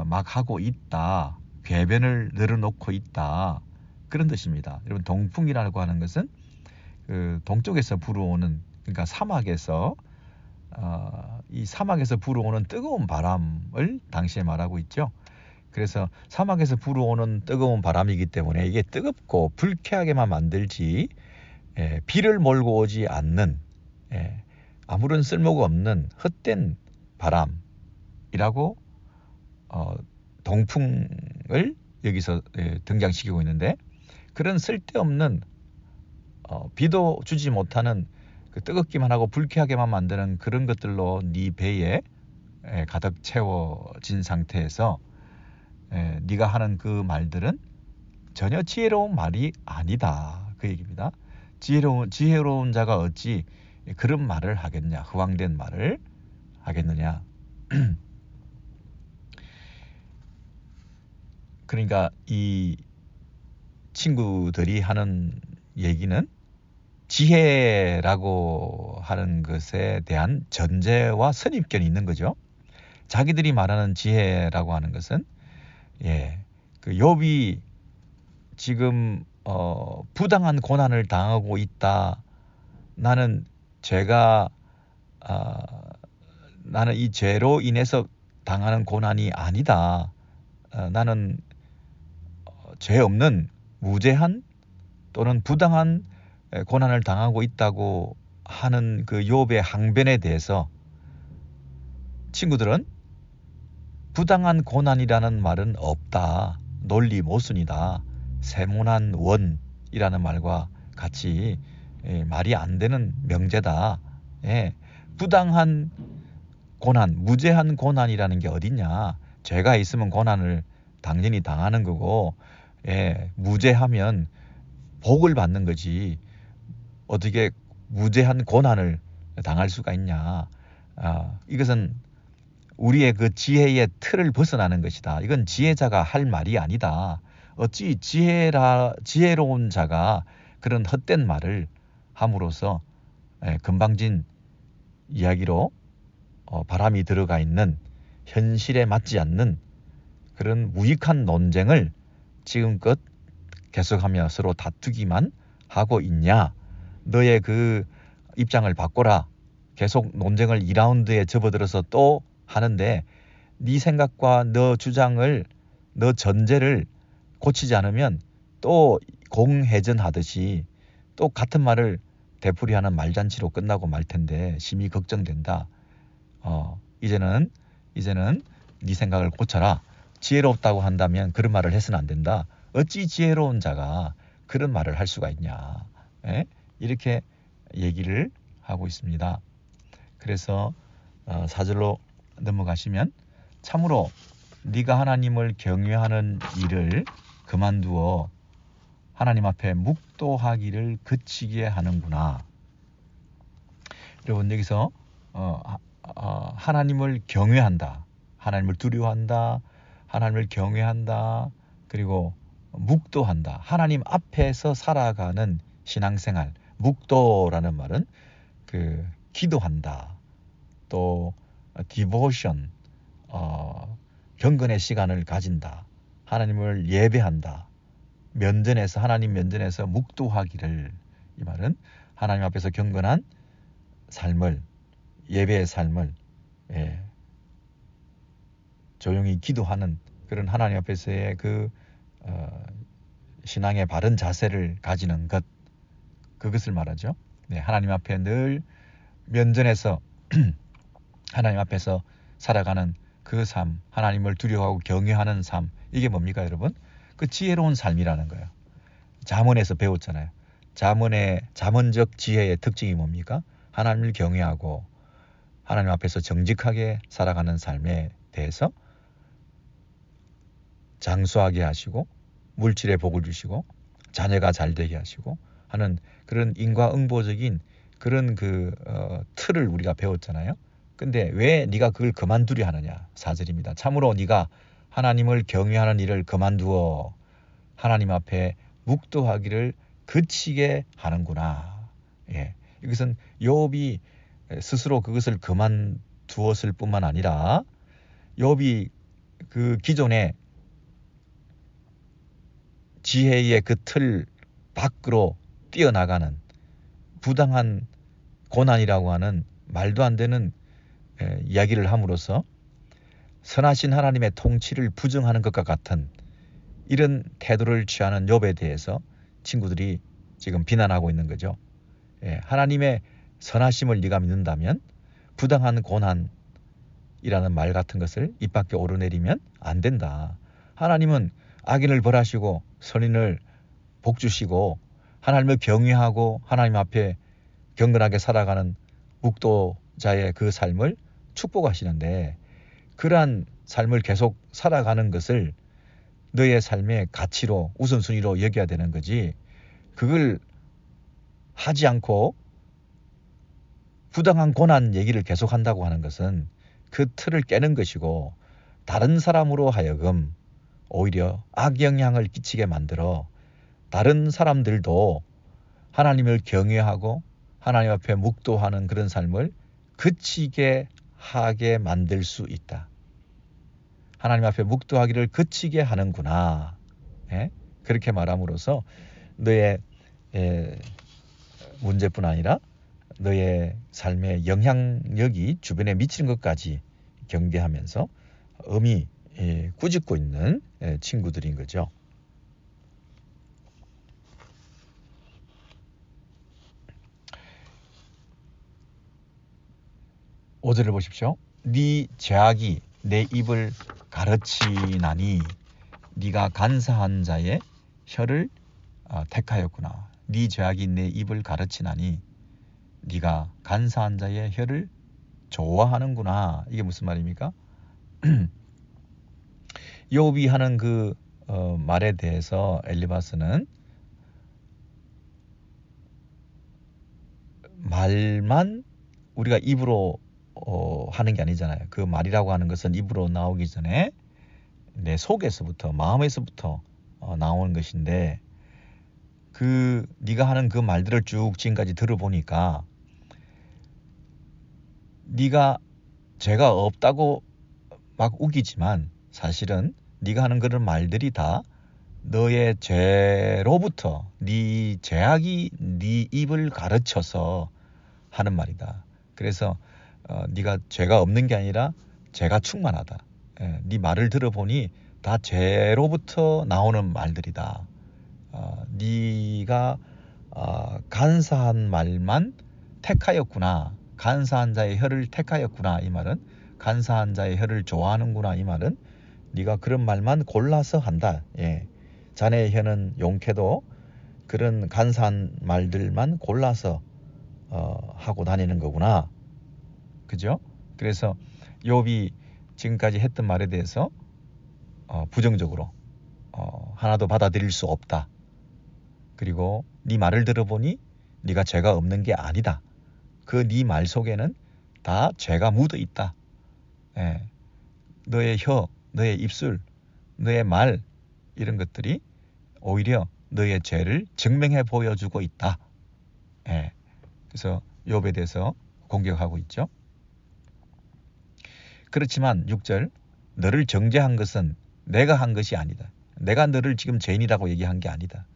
막 하고 있다. 궤변을 늘어놓고 있다. 그런 뜻입니다. 여러분, 동풍이라고 하는 것은 그 동쪽에서 불어오는, 그러니까 사막에서 이 사막에서 불어오는 뜨거운 바람을 당시에 말하고 있죠. 그래서 사막에서 불어오는 뜨거운 바람이기 때문에 이게 뜨겁고 불쾌하게만 만들지 비를 몰고 오지 않는, 아무런 쓸모가 없는 헛된 바람이라고 동풍을 여기서 등장시키고 있는데, 그런 쓸데없는 비도 주지 못하는 그 뜨겁기만 하고 불쾌하게만 만드는 그런 것들로 네 배에 가득 채워진 상태에서 네가 하는 그 말들은 전혀 지혜로운 말이 아니다. 그 얘기입니다. 지혜로운 자가 어찌 그런 말을 하겠냐? 허황된 말을 하겠느냐? 그러니까 이 친구들이 하는 얘기는 지혜라고 하는 것에 대한 전제와 선입견이 있는 거죠. 자기들이 말하는 지혜라고 하는 것은 그 욥이 지금 부당한 고난을 당하고 있다. 나는 이 죄로 인해서 당하는 고난이 아니다. 나는 죄 없는 무죄한 또는 부당한 고난을 당하고 있다고 하는 그 욥의 항변에 대해서 친구들은 부당한 고난이라는 말은 없다. 논리 모순이다. 세문한 원이라는 말과 같이 말이 안 되는 명제다. 부당한 고난, 무죄한 고난이라는 게 어딨냐. 죄가 있으면 고난을 당연히 당하는 거고, 무죄하면 복을 받는 거지. 어떻게 무죄한 고난을 당할 수가 있냐. 이것은 우리의 그 지혜의 틀을 벗어나는 것이다. 이건 지혜자가 할 말이 아니다. 어찌 지혜로운 자가 그런 헛된 말을 함으로써 건방진 이야기로 바람이 들어가 있는, 현실에 맞지 않는 그런 무익한 논쟁을 지금껏 계속하며 서로 다투기만 하고 있냐. 너의 그 입장을 바꿔라. 계속 논쟁을 2라운드에 접어들어서 또 하는데 네 생각과 너 주장을, 너 전제를 고치지 않으면 또 공회전하듯이 또 같은 말을 되풀이하는 말잔치로 끝나고 말 텐데 심히 걱정된다. 이제는 네 생각을 고쳐라. 지혜롭다고 한다면 그런 말을 해서는 안 된다. 어찌 지혜로운 자가 그런 말을 할 수가 있냐. 이렇게 얘기를 하고 있습니다. 그래서 4절로 넘어가시면, 참으로 네가 하나님을 경외하는 일을 그만두어 하나님 앞에 묵도하기를 그치게 하는구나. 여러분, 여기서 하나님을 경외한다, 하나님을 두려워한다, 하나님을 경외한다, 그리고 묵도한다. 하나님 앞에서 살아가는 신앙생활. 묵도라는 말은 그 기도한다. 또 디보션, 경건의 시간을 가진다. 하나님을 예배한다. 면전에서 하나님 면전에서 묵도하기를, 이 말은 하나님 앞에서 경건한 삶을, 예배의 삶을, 조용히 기도하는 그런 하나님 앞에서의 그 신앙의 바른 자세를 가지는 것, 그것을 말하죠. 하나님 앞에 늘 면전에서 하나님 앞에서 살아가는 그 삶, 하나님을 두려워하고 경외하는 삶, 이게 뭡니까 여러분? 그 지혜로운 삶이라는 거예요. 잠언에서 배웠잖아요. 잠언적 지혜의 특징이 뭡니까? 하나님을 경외하고 하나님 앞에서 정직하게 살아가는 삶에 대해서 장수하게 하시고 물질의 복을 주시고 자녀가 잘 되게 하시고 하는 그런 인과응보적인 그런 틀을 우리가 배웠잖아요. 근데 왜 네가 그걸 그만두려 하느냐? 4절입니다. 참으로 네가 하나님을 경외하는 일을 그만두어 하나님 앞에 묵도하기를 그치게 하는구나. 이것은 욥이 스스로 그것을 그만두었을 뿐만 아니라 욥이 그 기존에 지혜의 그 틀 밖으로 뛰어나가는 부당한 고난이라고 하는 말도 안 되는 이야기를 함으로써 선하신 하나님의 통치를 부정하는 것과 같은 이런 태도를 취하는 욥에 대해서 친구들이 지금 비난하고 있는 거죠. 하나님의 선하심을 네가 믿는다면 부당한 고난이라는 말 같은 것을 입 밖에 오르내리면 안 된다. 하나님은 악인을 벌하시고 선인을 복주시고 하나님을 경외하고 하나님 앞에 경건하게 살아가는 묵도자의 그 삶을 축복하시는데, 그러한 삶을 계속 살아가는 것을 너의 삶의 가치로 우선순위로 여겨야 되는 거지, 그걸 하지 않고 부당한 고난 얘기를 계속한다고 하는 것은 그 틀을 깨는 것이고 다른 사람으로 하여금 오히려 악영향을 끼치게 만들어 다른 사람들도 하나님을 경외하고 하나님 앞에 묵도하는 그런 삶을 그치게 하게 만들 수 있다. 하나님 앞에 묵도하기를 그치게 하는구나. 그렇게 말함으로써 너의 문제뿐 아니라 너의 삶의 영향력이 주변에 미치는 것까지 경계하면서 엄히 꾸짖고 있는 친구들인 거죠. 5절을 보십시오. 네 죄악이 내 입을 가르치나니 네가 간사한 자의 혀를 택하였구나. 네 죄악이 내 입을 가르치나니 네가 간사한 자의 혀를 좋아하는구나. 이게 무슨 말입니까? 욥이 하는 그 말에 대해서 엘리바스는 말만 우리가 입으로 하는 게 아니잖아요. 그 말이라고 하는 것은 입으로 나오기 전에 내 속에서부터, 마음에서부터 나오는 것인데, 네가 하는 그 말들을 쭉 지금까지 들어보니까 네가 죄가 없다고 막 우기지만 사실은 네가 하는 그런 말들이 다 너의 죄로부터, 네 죄악이 네 입을 가르쳐서 하는 말이다. 그래서 네가 죄가 없는 게 아니라 죄가 충만하다. 네 말을 들어보니 다 죄로부터 나오는 말들이다. 네가 간사한 말만 택하였구나. 간사한 자의 혀를 택하였구나. 이 말은 간사한 자의 혀를 좋아하는구나. 이 말은 네가 그런 말만 골라서 한다. 자네의 혀는 용케도 그런 간사한 말들만 골라서 하고 다니는 거구나. 그죠? 그래서 욥이 지금까지 했던 말에 대해서 부정적으로 하나도 받아들일 수 없다. 그리고 네 말을 들어보니 네가 죄가 없는 게 아니다. 그 네 말 속에는 다 죄가 묻어 있다. 너의 혀, 너의 입술, 너의 말, 이런 것들이 오히려 너의 죄를 증명해 보여주고 있다. 예. 그래서 욥에 대해서 공격하고 있죠. 그렇지만 6절 너를 정죄한 것은 내가 한 것이 아니다. 내가 너를 지금 죄인이라고 얘기한 게 아니다.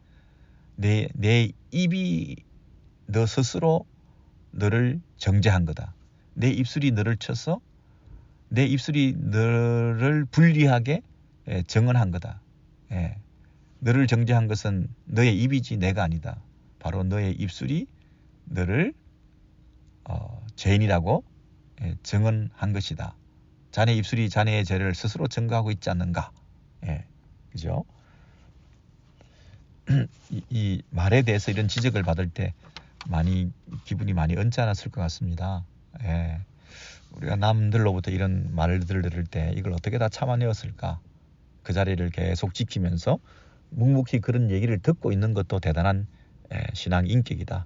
내 입이 너 스스로 너를 정죄한 거다. 내 입술이 너를 쳐서 내 입술이 너를 불리하게 정언한 거다. 예. 너를 정죄한 것은 너의 입이지 내가 아니다. 바로 너의 입술이 너를 죄인이라고 정언한 것이다. 자네 입술이 자네의 죄를 스스로 증거하고 있지 않는가? 예, 그죠? 이 말에 대해서 이런 지적을 받을 때 기분이 많이 언짢았을 것 같습니다. 예, 우리가 남들로부터 이런 말들을 들을 때 이걸 어떻게 다 참아내었을까? 그 자리를 계속 지키면서 묵묵히 그런 얘기를 듣고 있는 것도 대단한 신앙 인격이다.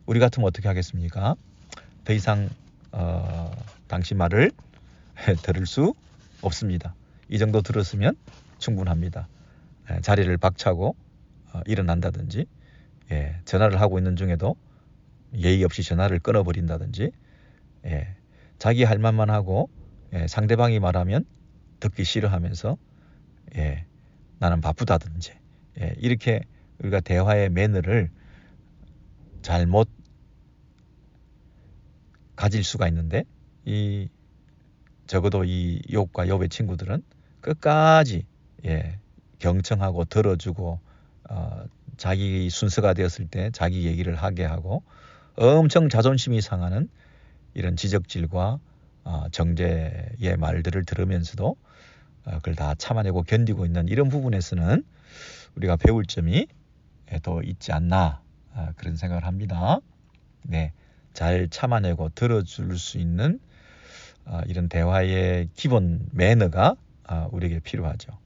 우리 같으면 어떻게 하겠습니까? 더 이상 당신 말을 들을 수 없습니다. 이 정도 들었으면 충분합니다. 자리를 박차고 일어난다든지, 전화를 하고 있는 중에도 예의 없이 전화를 끊어버린다든지, 자기 할 말만 하고 상대방이 말하면 듣기 싫어하면서 나는 바쁘다든지, 이렇게 우리가 대화의 매너를 잘못 가질 수가 있는데, 적어도 이 욥과 욥의 친구들은 끝까지 경청하고 들어주고 자기 순서가 되었을 때 자기 얘기를 하게 하고 엄청 자존심이 상하는 이런 지적질과 정죄의 말들을 들으면서도 그걸 다 참아내고 견디고 있는 이런 부분에서는 우리가 배울 점이 더 있지 않나 그런 생각을 합니다. 네, 잘 참아내고 들어줄 수 있는 이런 대화의 기본 매너가 우리에게 필요하죠.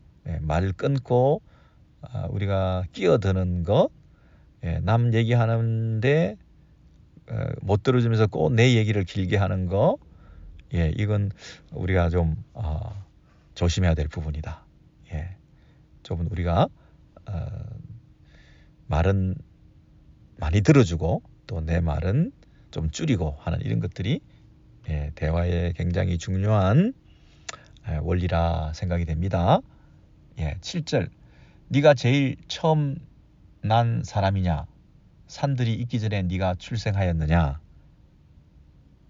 말 끊고 우리가 끼어드는 것, 남 얘기하는데 못 들어주면서 꼭 내 얘기를 길게 하는 거, 이건 우리가 좀 조심해야 될 부분이다. 좀 우리가 말은 많이 들어주고 또 내 말은 좀 줄이고 하는 이런 것들이 대화에 굉장히 중요한 원리라 생각이 됩니다. 7절 네가 제일 처음 난 사람이냐? 산들이 있기 전에 네가 출생하였느냐?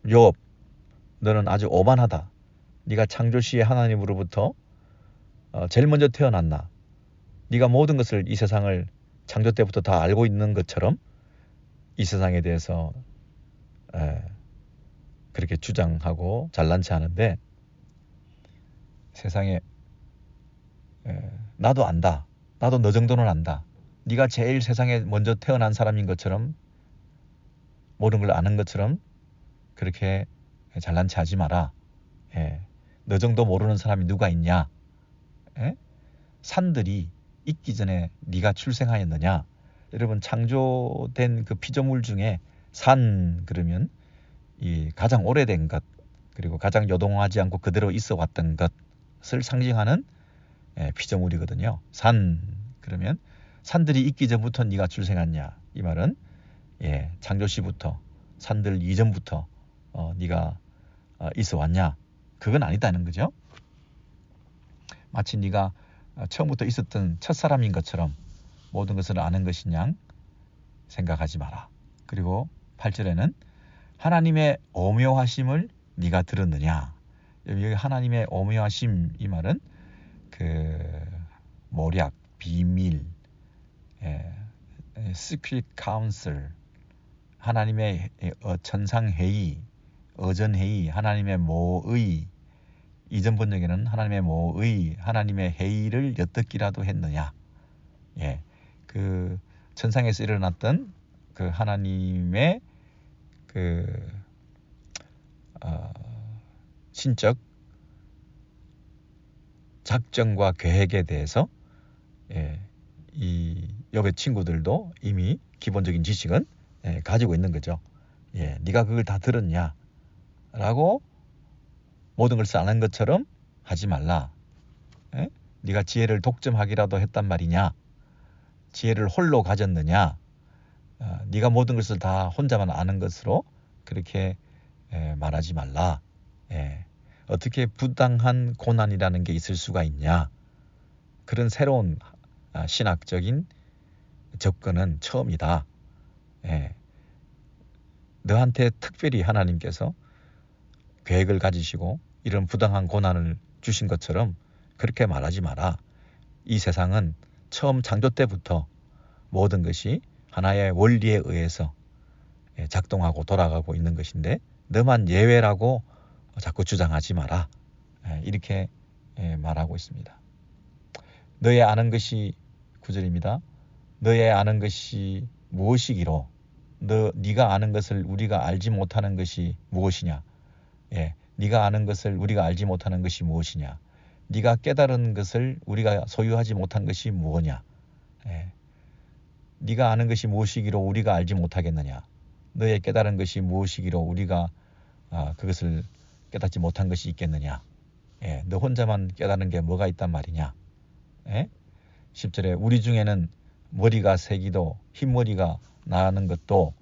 욥, 너는 아주 오만하다. 네가 창조시의 하나님으로부터 제일 먼저 태어났나? 네가 모든 것을 이 세상을 창조 때부터 다 알고 있는 것처럼 이 세상에 대해서 그렇게 주장하고 잘난 체 하는데 세상에 나도 안다. 나도 너 정도는 안다. 네가 제일 세상에 먼저 태어난 사람인 것처럼 모든 걸 아는 것처럼 그렇게 잘난 체 하지 마라. 너 정도 모르는 사람이 누가 있냐? 산들이 있기 전에 네가 출생하였느냐? 여러분 창조된 그 피조물 중에 산 그러면 이 가장 오래된 것 그리고 가장 요동하지 않고 그대로 있어 왔던 것을 상징하는 피조물이거든요. 산 그러면 산들이 있기 전부터 네가 출생했냐? 이 말은 창조시부터 산들 이전부터 네가 있어 왔냐? 그건 아니다는 거죠. 마치 네가 처음부터 있었던 첫사람인 것처럼 모든 것을 아는 것이냐 생각하지 마라. 그리고 8절에는 하나님의 오묘하심을 네가 들었느냐? 여기 하나님의 오묘하심 이 말은 그 모략, 비밀, secret counsel, 하나님의 천상회의, 어전회의, 하나님의 모의, 이전 번역에는 하나님의 모의, 하나님의 회의를 엿듣기라도 했느냐? 그 천상에서 일어났던 그 하나님의 그 신적 작정과 계획에 대해서 이 욥의 친구들도 이미 기본적인 지식은 가지고 있는 거죠. 네가 그걸 다 들었냐? 라고 모든 것을 아는 것처럼 하지 말라. 네가 지혜를 독점하기라도 했단 말이냐? 지혜를 홀로 가졌느냐, 네가 모든 것을 다 혼자만 아는 것으로 그렇게 말하지 말라. 어떻게 부당한 고난이라는 게 있을 수가 있냐. 그런 새로운 신학적인 접근은 처음이다. 너한테 특별히 하나님께서 계획을 가지시고 이런 부당한 고난을 주신 것처럼 그렇게 말하지 마라. 이 세상은 처음 창조 때부터 모든 것이 하나의 원리에 의해서 작동하고 돌아가고 있는 것인데 너만 예외라고 자꾸 주장하지 마라. 이렇게 말하고 있습니다. 너의 아는 것이 9절입니다. 너의 아는 것이 무엇이기로 네가 아는 것을 우리가 알지 못하는 것이 무엇이냐. 네가 아는 것을 우리가 알지 못하는 것이 무엇이냐. 네가 깨달은 것을 우리가 소유하지 못한 것이 무엇이냐. 네가 아는 것이 무엇이기로 우리가 알지 못하겠느냐. 너의 깨달은 것이 무엇이기로 우리가 그것을 깨닫지 못한 것이 있겠느냐. 너 혼자만 깨달은 게 뭐가 있단 말이냐. 10절에 우리 중에는 머리가 세기도 흰머리가 나는 것도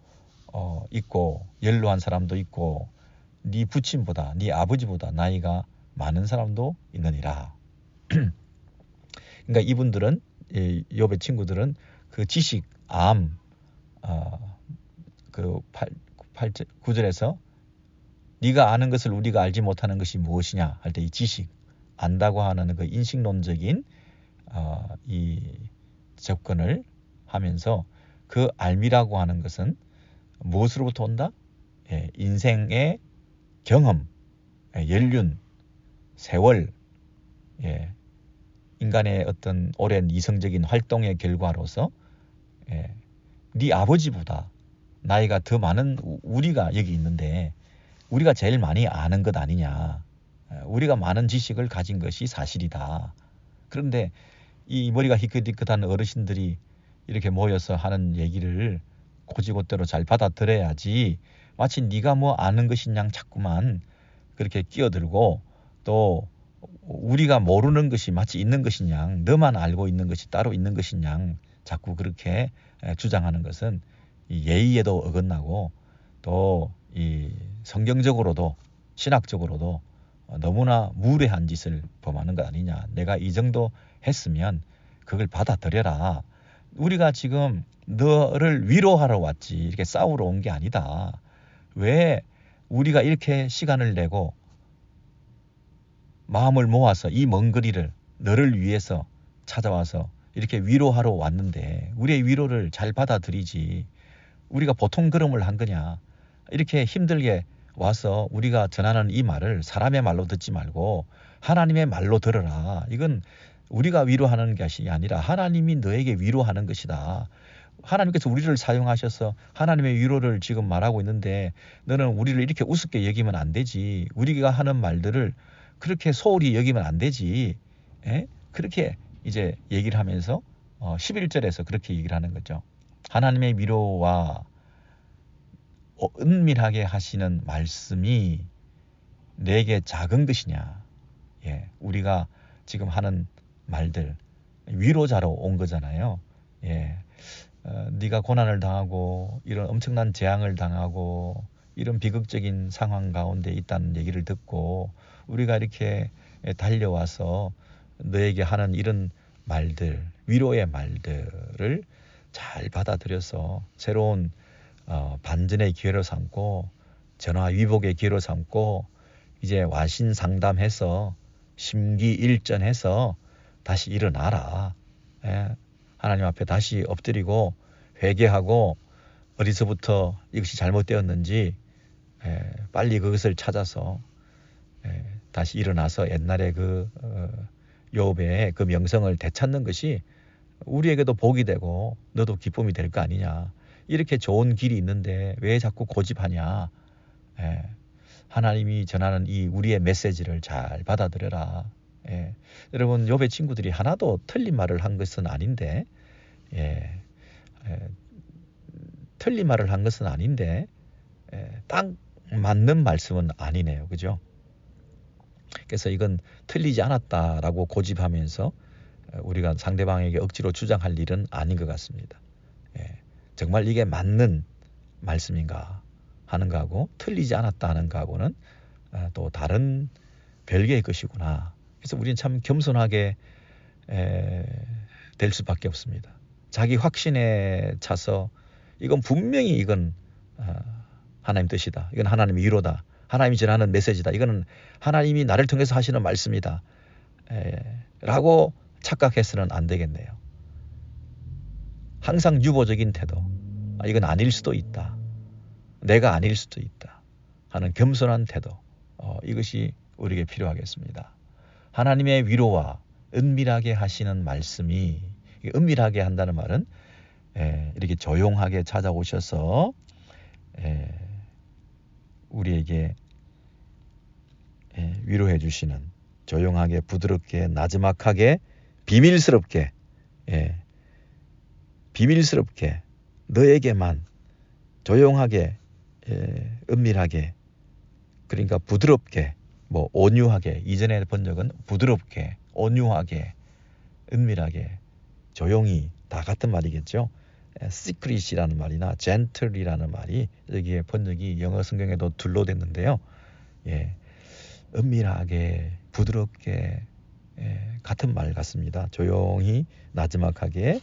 있고 연로한 사람도 있고 네 부친보다 네 아버지보다 나이가 많은 사람도 있느니라. 그러니까 이분들은 욥의 친구들은 그 지식, 그 9절에서 네가 아는 것을 우리가 알지 못하는 것이 무엇이냐 할 때 이 지식, 안다고 하는 그 인식론적인 이 접근을 하면서 그 알미라고 하는 것은 무엇으로부터 온다? 인생의 경험, 연륜, 세월, 인간의 어떤 오랜 이성적인 활동의 결과로서 네 아버지보다 나이가 더 많은 우리가 여기 있는데 우리가 제일 많이 아는 것 아니냐. 우리가 많은 지식을 가진 것이 사실이다. 그런데 이 머리가 희끗희끗한 어르신들이 이렇게 모여서 하는 얘기를 고지고대로 잘 받아들여야지 마치 네가 뭐 아는 것인 양 자꾸만 그렇게 끼어들고 또 우리가 모르는 것이 마치 있는 것인 양 너만 알고 있는 것이 따로 있는 것인 양 자꾸 그렇게 주장하는 것은 이 예의에도 어긋나고 또 이 성경적으로도 신학적으로도 너무나 무례한 짓을 범하는 것 아니냐. 내가 이 정도 했으면 그걸 받아들여라. 우리가 지금 너를 위로하러 왔지 이렇게 싸우러 온 게 아니다. 왜 우리가 이렇게 시간을 내고 마음을 모아서 이 먼 거리를 너를 위해서 찾아와서 이렇게 위로하러 왔는데 우리의 위로를 잘 받아들이지. 우리가 보통 걸음을 한 거냐. 이렇게 힘들게 와서 우리가 전하는 이 말을 사람의 말로 듣지 말고 하나님의 말로 들어라. 이건 우리가 위로하는 것이 아니라 하나님이 너에게 위로하는 것이다. 하나님께서 우리를 사용하셔서 하나님의 위로를 지금 말하고 있는데 너는 우리를 이렇게 우습게 여기면 안 되지. 우리가 하는 말들을 그렇게 소홀히 여기면 안 되지. 그렇게 이제 얘기를 하면서 11절에서 그렇게 얘기를 하는 거죠. 하나님의 위로와 은밀하게 하시는 말씀이 내게 작은 것이냐. 우리가 지금 하는 말들 위로자로 온 거잖아요. 네가 고난을 당하고 이런 엄청난 재앙을 당하고 이런 비극적인 상황 가운데 있다는 얘기를 듣고 우리가 이렇게 달려와서 너에게 하는 이런 말들, 위로의 말들을 잘 받아들여서 새로운 반전의 기회로 삼고 전화 위복의 기회로 삼고 이제 와신 상담해서 심기일전해서 다시 일어나라. 하나님 앞에 다시 엎드리고 회개하고 어디서부터 이것이 잘못되었는지 빨리 그것을 찾아서 다시 일어나서 옛날에 그 욥의 그 명성을 되찾는 것이 우리에게도 복이 되고 너도 기쁨이 될 거 아니냐. 이렇게 좋은 길이 있는데 왜 자꾸 고집하냐. 하나님이 전하는 이 우리의 메시지를 잘 받아들여라. 여러분 욥의 친구들이 하나도 틀린 말을 한 것은 아닌데 틀린 말을 한 것은 아닌데 딱 맞는 말씀은 아니네요. 그죠? 그래서 이건 틀리지 않았다라고 고집하면서 우리가 상대방에게 억지로 주장할 일은 아닌 것 같습니다. 예, 정말 이게 맞는 말씀인가 하는 거하고 틀리지 않았다 하는 거하고는 또 다른 별개의 것이구나. 그래서 우리는 참 겸손하게 될 수밖에 없습니다. 자기 확신에 차서 이건 분명히 이건 하나님 뜻이다. 이건 하나님의 위로다. 하나님이 전하는 메시지다. 이거는 하나님이 나를 통해서 하시는 말씀이다. 라고 착각해서는 안 되겠네요. 항상 유보적인 태도. 이건 아닐 수도 있다. 내가 아닐 수도 있다. 하는 겸손한 태도. 이것이 우리에게 필요하겠습니다. 하나님의 위로와 은밀하게 하시는 말씀이, 은밀하게 한다는 말은 이렇게 조용하게 찾아오셔서 우리에게 위로해 주시는, 조용하게 부드럽게 나지막하게 비밀스럽게 비밀스럽게 너에게만 조용하게 은밀하게, 그러니까 부드럽게, 뭐 온유하게, 이전의 번역은 부드럽게 온유하게 은밀하게 조용히 다 같은 말이겠죠. secret이라는 말이나 gentle이라는 말이 여기에 번역이 영어 성경에도 둘러댔는데요. 은밀하게 부드럽게 같은 말 같습니다. 조용히 나지막하게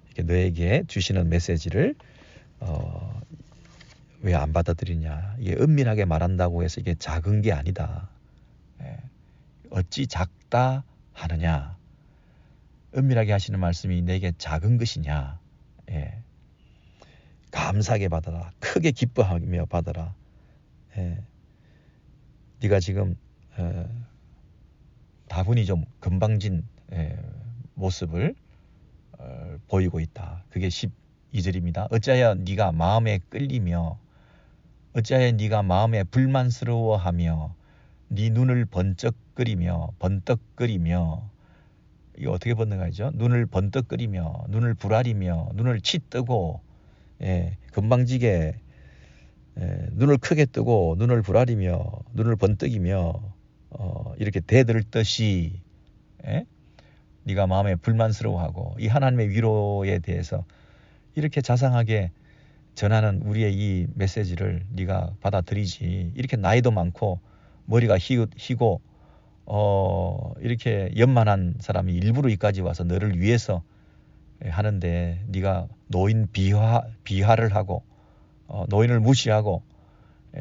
이렇게 너에게 주시는 메시지를 왜 안 받아들이냐. 이게 은밀하게 말한다고 해서 이게 작은 게 아니다. 어찌 작다 하느냐. 은밀하게 하시는 말씀이 내게 작은 것이냐. 감사하게 받아라. 크게 기뻐하며 받아라. 네가 지금 다분히 좀 건방진 모습을 보이고 있다. 그게 12절입니다. 어찌하여 네가 마음에 끌리며, 어찌하여 네가 마음에 불만스러워하며 네 눈을 번쩍거리며 이거 어떻게 번역하죠? 눈을 번쩍거리며 눈을 부라리며 눈을 치뜨고 건방지게 눈을 크게 뜨고 눈을 부라리며 눈을 번뜩이며 이렇게 대들듯이 네가 마음에 불만스러워하고 이 하나님의 위로에 대해서 이렇게 자상하게 전하는 우리의 이 메시지를 네가 받아들이지. 이렇게 나이도 많고 머리가 희고 이렇게 연만한 사람이 일부러 여기까지 와서 너를 위해서 하는데 네가 노인 비하를 하고 노인을 무시하고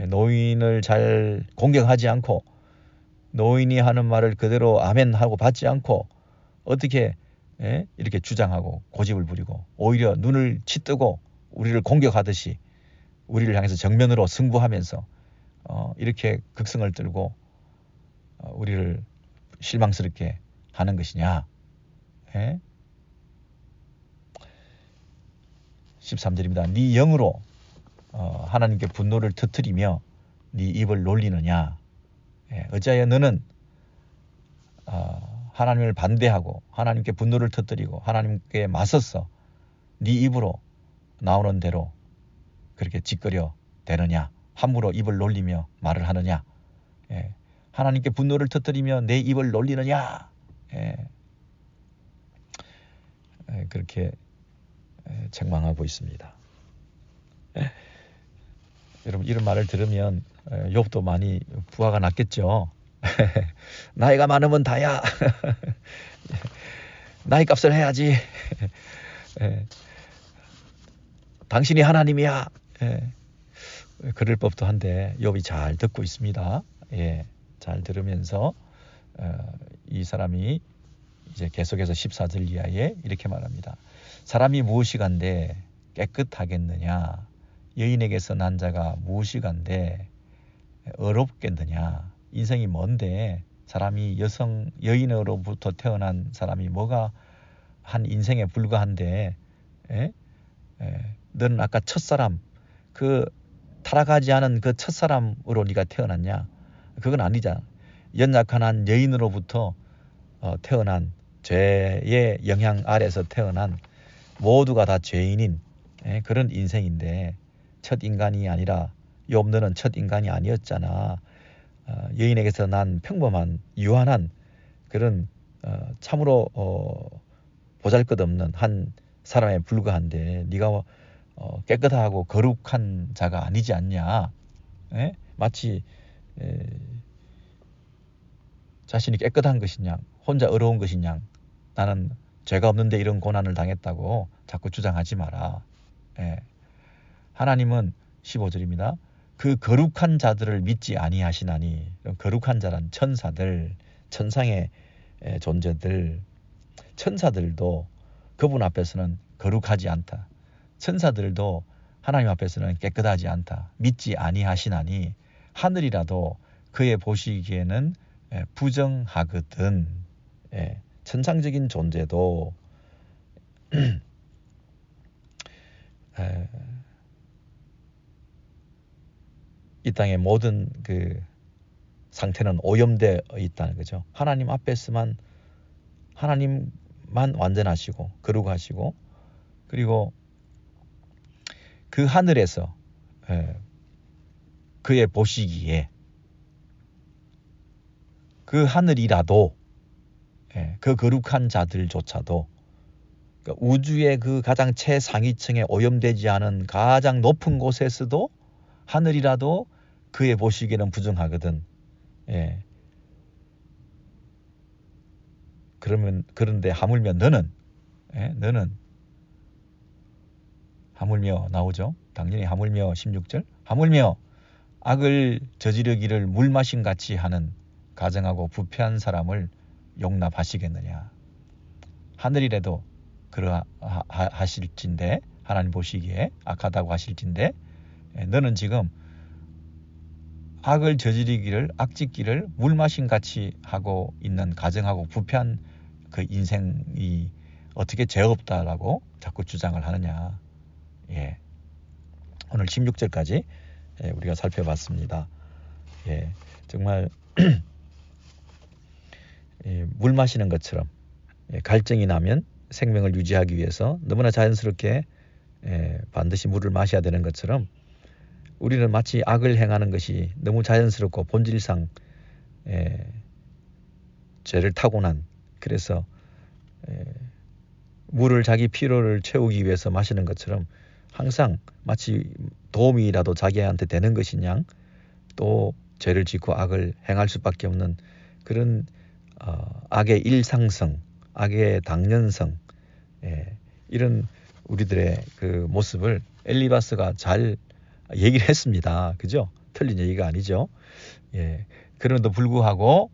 노인을 잘 공격하지 않고 노인이 하는 말을 그대로 아멘 하고 받지 않고 어떻게 이렇게 주장하고 고집을 부리고 오히려 눈을 치뜨고 우리를 공격하듯이 우리를 향해서 정면으로 승부하면서 이렇게 극성을 들고 우리를 실망스럽게 하는 것이냐. 13절입니다. 네 영으로 하나님께 분노를 터뜨리며 네 입을 놀리느냐. 어찌하여 너는 하나님을 반대하고 하나님께 분노를 터뜨리고 하나님께 맞서서 네 입으로 나오는 대로 그렇게 짓거려 대느냐. 함부로 입을 놀리며 말을 하느냐. 하나님께 분노를 터뜨리며 내 입을 놀리느냐. 그렇게 책망하고 있습니다. 여러분 이런 말을 들으면 욥도 많이 부하가 났겠죠. 나이가 많으면 다야. 나이 값을 해야지. 당신이 하나님이야. 그럴 법도 한데 욥이 잘 듣고 있습니다. 잘 들으면서 이 사람이 이제 계속해서 14절 이하에 이렇게 말합니다. 사람이 무엇이간데 깨끗하겠느냐. 여인에게서 난 자가 무엇이간데 어렵겠느냐. 인생이 뭔데 사람이 여인으로부터 태어난 사람이 뭐가 한 인생에 불과한데 너는 아까 첫사람 그 타락하지 않은 그 첫사람으로 네가 태어났냐. 그건 아니잖아. 연약한 한 여인으로부터 태어난 죄의 영향 아래서 태어난 모두가 다 죄인인 그런 인생인데 첫 인간이 아니라 욥 너는 첫 인간이 아니었잖아. 여인에게서 난 평범한 유한한 그런 참으로 보잘것없는 한 사람에 불과한데 네가 깨끗하고 거룩한 자가 아니지 않냐? 에? 마치 자신이 깨끗한 것이냐, 혼자 의로운 것이냐, 나는 죄가 없는데 이런 고난을 당했다고 자꾸 주장하지 마라. 예. 하나님은 15절입니다. 그 거룩한 자들을 믿지 아니하시나니, 거룩한 자란 천사들, 천상의 존재들, 천사들도 그분 앞에서는 거룩하지 않다. 천사들도 하나님 앞에서는 깨끗하지 않다. 믿지 아니하시나니 하늘이라도 그의 보시기에는 부정하거든. 천상적인 존재도 이 땅의 모든 그 상태는 오염되어 있다는 거죠. 하나님 앞에서만 하나님만 완전하시고 거룩하시고, 그리고 그 하늘에서 그의 보시기에 그 하늘이라도 그 거룩한 자들조차도 우주의 그 가장 최상위층에 오염되지 않은 가장 높은 곳에서도 하늘이라도 그의 보시기에는 부정하거든. 그런데 하물며 너는 하물며 나오죠. 당연히 하물며 16절 하물며 악을 저지르기를 물 마신 같이 하는 가증하고 부패한 사람을 용납하시겠느냐. 하늘이라도 그러하실진데, 하나님 보시기에 악하다고 하실진데 너는 지금 악을 저지르기를, 악짓기를 물 마신 같이 하고 있는 가증하고 부패한 그 인생이 어떻게 죄 없다라고 자꾸 주장을 하느냐. 오늘 16절까지 우리가 살펴봤습니다. 정말 물 마시는 것처럼 갈증이 나면 생명을 유지하기 위해서 너무나 자연스럽게 반드시 물을 마셔야 되는 것처럼 우리는 마치 악을 행하는 것이 너무 자연스럽고 본질상 죄를 타고난, 그래서 물을 자기 피로를 채우기 위해서 마시는 것처럼 항상 마치 도움이라도 자기한테 되는 것이냐, 또 죄를 짓고 악을 행할 수밖에 없는 그런 악의 일상성, 악의 당연성, 이런 우리들의 그 모습을 엘리바스가 잘 얘기를 했습니다. 그죠? 틀린 얘기가 아니죠. 그럼에도 불구하고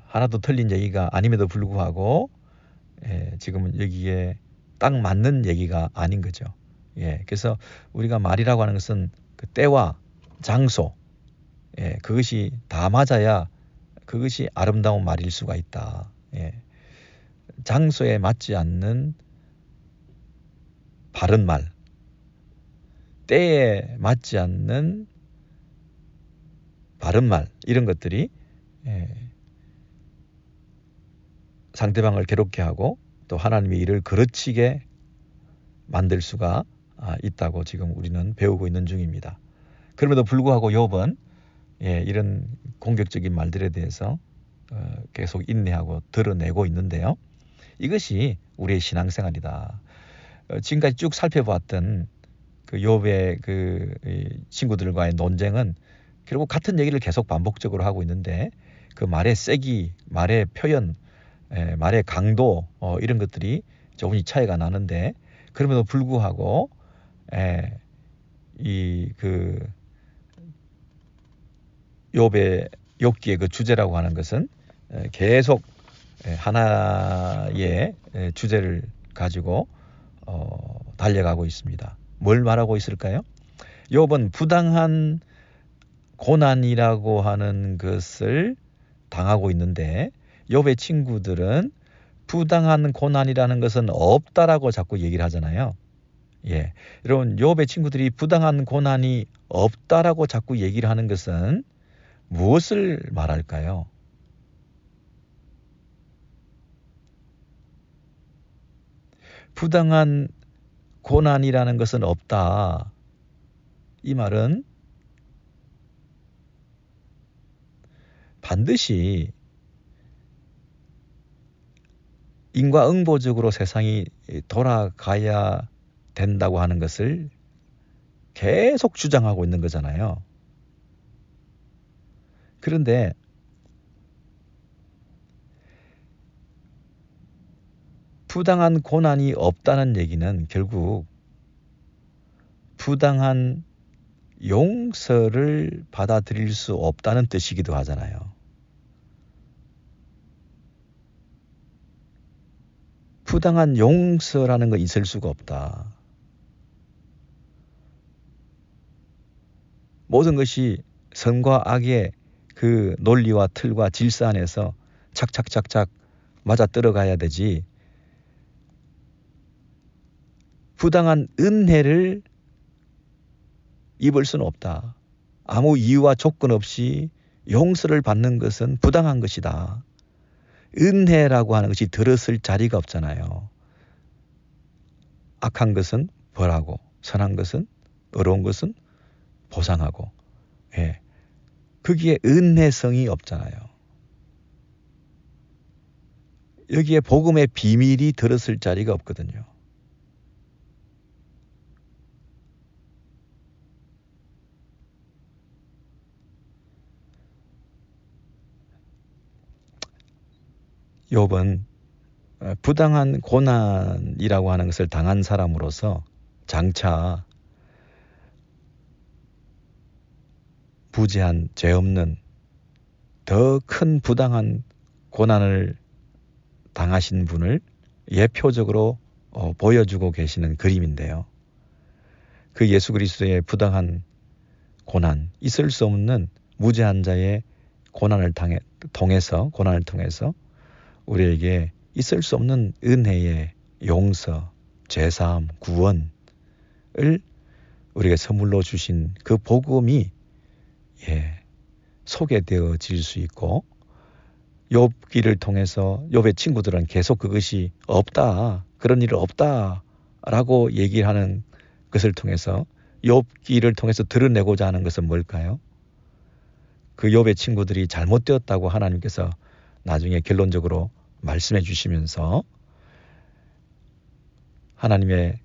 하나도 틀린 얘기가 아님에도 불구하고 지금은 여기에 딱 맞는 얘기가 아닌 거죠. 그래서 우리가 말이라고 하는 것은 그 때와 장소, 그것이 다 맞아야 그것이 아름다운 말일 수가 있다. 장소에 맞지 않는 바른 말, 때에 맞지 않는 바른 말, 이런 것들이 상대방을 괴롭게 하고 또 하나님의 일을 그르치게 만들 수가 있다고 지금 우리는 배우고 있는 중입니다. 그럼에도 불구하고 욥은 이런 공격적인 말들에 대해서 계속 인내하고 드러내고 있는데요. 이것이 우리의 신앙생활이다. 지금까지 쭉 살펴봤던 그 욥의 그 친구들과의 논쟁은 결국 같은 얘기를 계속 반복적으로 하고 있는데, 그 말의 세기, 말의 표현, 말의 강도, 이런 것들이 조금씩 차이가 나는데, 그럼에도 불구하고 이 그 욥기의 그 주제라고 하는 것은 계속 하나의 주제를 가지고 달려가고 있습니다. 뭘 말하고 있을까요? 욥은 부당한 고난이라고 하는 것을 당하고 있는데, 욥의 친구들은 부당한 고난이라는 것은 없다라고 자꾸 얘기를 하잖아요. 여러분, 욥의 친구들이 부당한 고난이 없다라고 자꾸 얘기를 하는 것은 무엇을 말할까요? 부당한 고난이라는 것은 없다. 이 말은 반드시 인과응보적으로 세상이 돌아가야 된다고 하는 것을 계속 주장하고 있는 거잖아요. 그런데 부당한 고난이 없다는 얘기는 결국 부당한 용서를 받아들일 수 없다는 뜻이기도 하잖아요. 부당한 용서라는 건 있을 수가 없다. 모든 것이 선과 악의 그 논리와 틀과 질서 안에서 착착착착 맞아떨어가야 되지, 부당한 은혜를 입을 수는 없다. 아무 이유와 조건 없이 용서를 받는 것은 부당한 것이다. 은혜라고 하는 것이 들었을 자리가 없잖아요. 악한 것은 벌하고, 선한 것은, 어려운 것은 보상하고, 예. 거기에 은혜성이 없잖아요. 여기에 복음의 비밀이 들었을 자리가 없거든요. 욥은 부당한 고난이라고 하는 것을 당한 사람으로서 장차 무죄한 죄 없는 더 큰 부당한 고난을 당하신 분을 예표적으로 보여주고 계시는 그림인데요. 그 예수 그리스도의 부당한 고난, 있을 수 없는 무죄한 자의 고난을 통해서 우리에게 있을 수 없는 은혜의 용서, 죄사함, 구원을 우리에게 선물로 주신 그 복음이 소개되어질 수 있고, 욥기를 통해서 욥의 친구들은 계속 그것이 없다, 그런 일은 없다라고 얘기하는 것을 통해서 욥기를 통해서 드러내고자 하는 것은 뭘까요? 그 욥의 친구들이 잘못되었다고 하나님께서 나중에 결론적으로 말씀해 주시면서 하나님의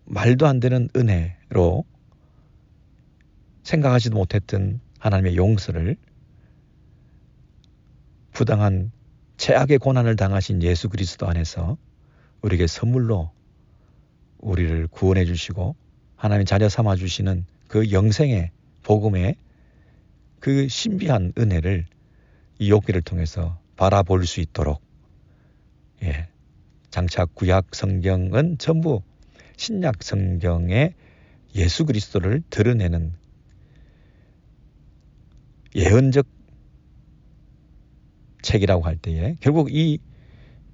말도 안 되는 은혜로 생각하지도 못했던 하나님의 용서를 부당한 최악의 고난을 당하신 예수 그리스도 안에서 우리에게 선물로 우리를 구원해 주시고 하나님 자녀 삼아 주시는 그 영생의 복음의 그 신비한 은혜를 이 욥기를 통해서 바라볼 수 있도록, 장차 구약 성경은 전부 신약 성경의 예수 그리스도를 드러내는 예언적 책이라고 할 때에 결국 이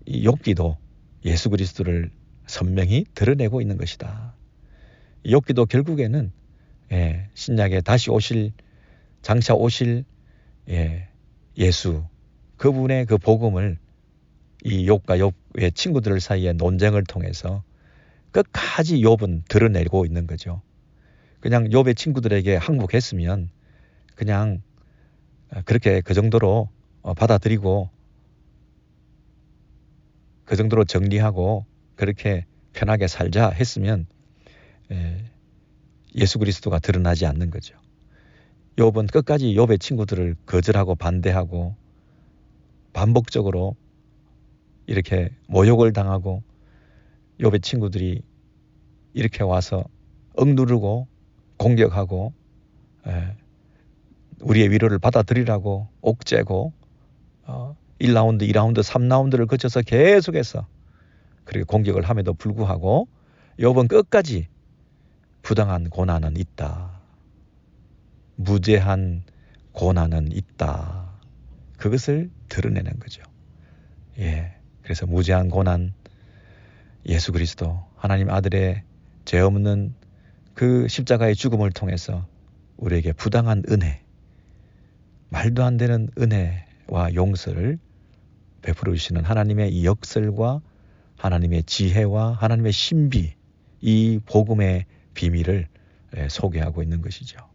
욥기도 예수 그리스도를 선명히 드러내고 있는 것이다. 욥기도 결국에는 신약에 다시 오실, 장차 오실 예수, 그분의 그 복음을 이 욥과 욥의 친구들 사이의 논쟁을 통해서 끝까지 욥은 드러내고 있는 거죠. 그냥 욥의 친구들에게 항복했으면 그냥 그렇게 그 정도로 받아들이고 그 정도로 정리하고 그렇게 편하게 살자 했으면 예수 그리스도가 드러나지 않는 거죠. 욥은 끝까지 욥의 친구들을 거절하고 반대하고 반복적으로 이렇게 모욕을 당하고 욥의 친구들이 이렇게 와서 억누르고 공격하고 우리의 위로를 받아들이라고 옥죄고 1라운드, 2라운드, 3라운드를 거쳐서 계속해서 그렇게 공격을 함에도 불구하고 욥은 끝까지 부당한 고난은 있다. 무죄한 고난은 있다. 그것을 드러내는 거죠. 그래서 무죄한 고난, 예수 그리스도 하나님 아들의 죄 없는 그 십자가의 죽음을 통해서 우리에게 부당한 은혜, 말도 안 되는 은혜와 용서를 베풀어 주시는 하나님의 이 역설과 하나님의 지혜와 하나님의 신비, 이 복음의 비밀을 소개하고 있는 것이죠.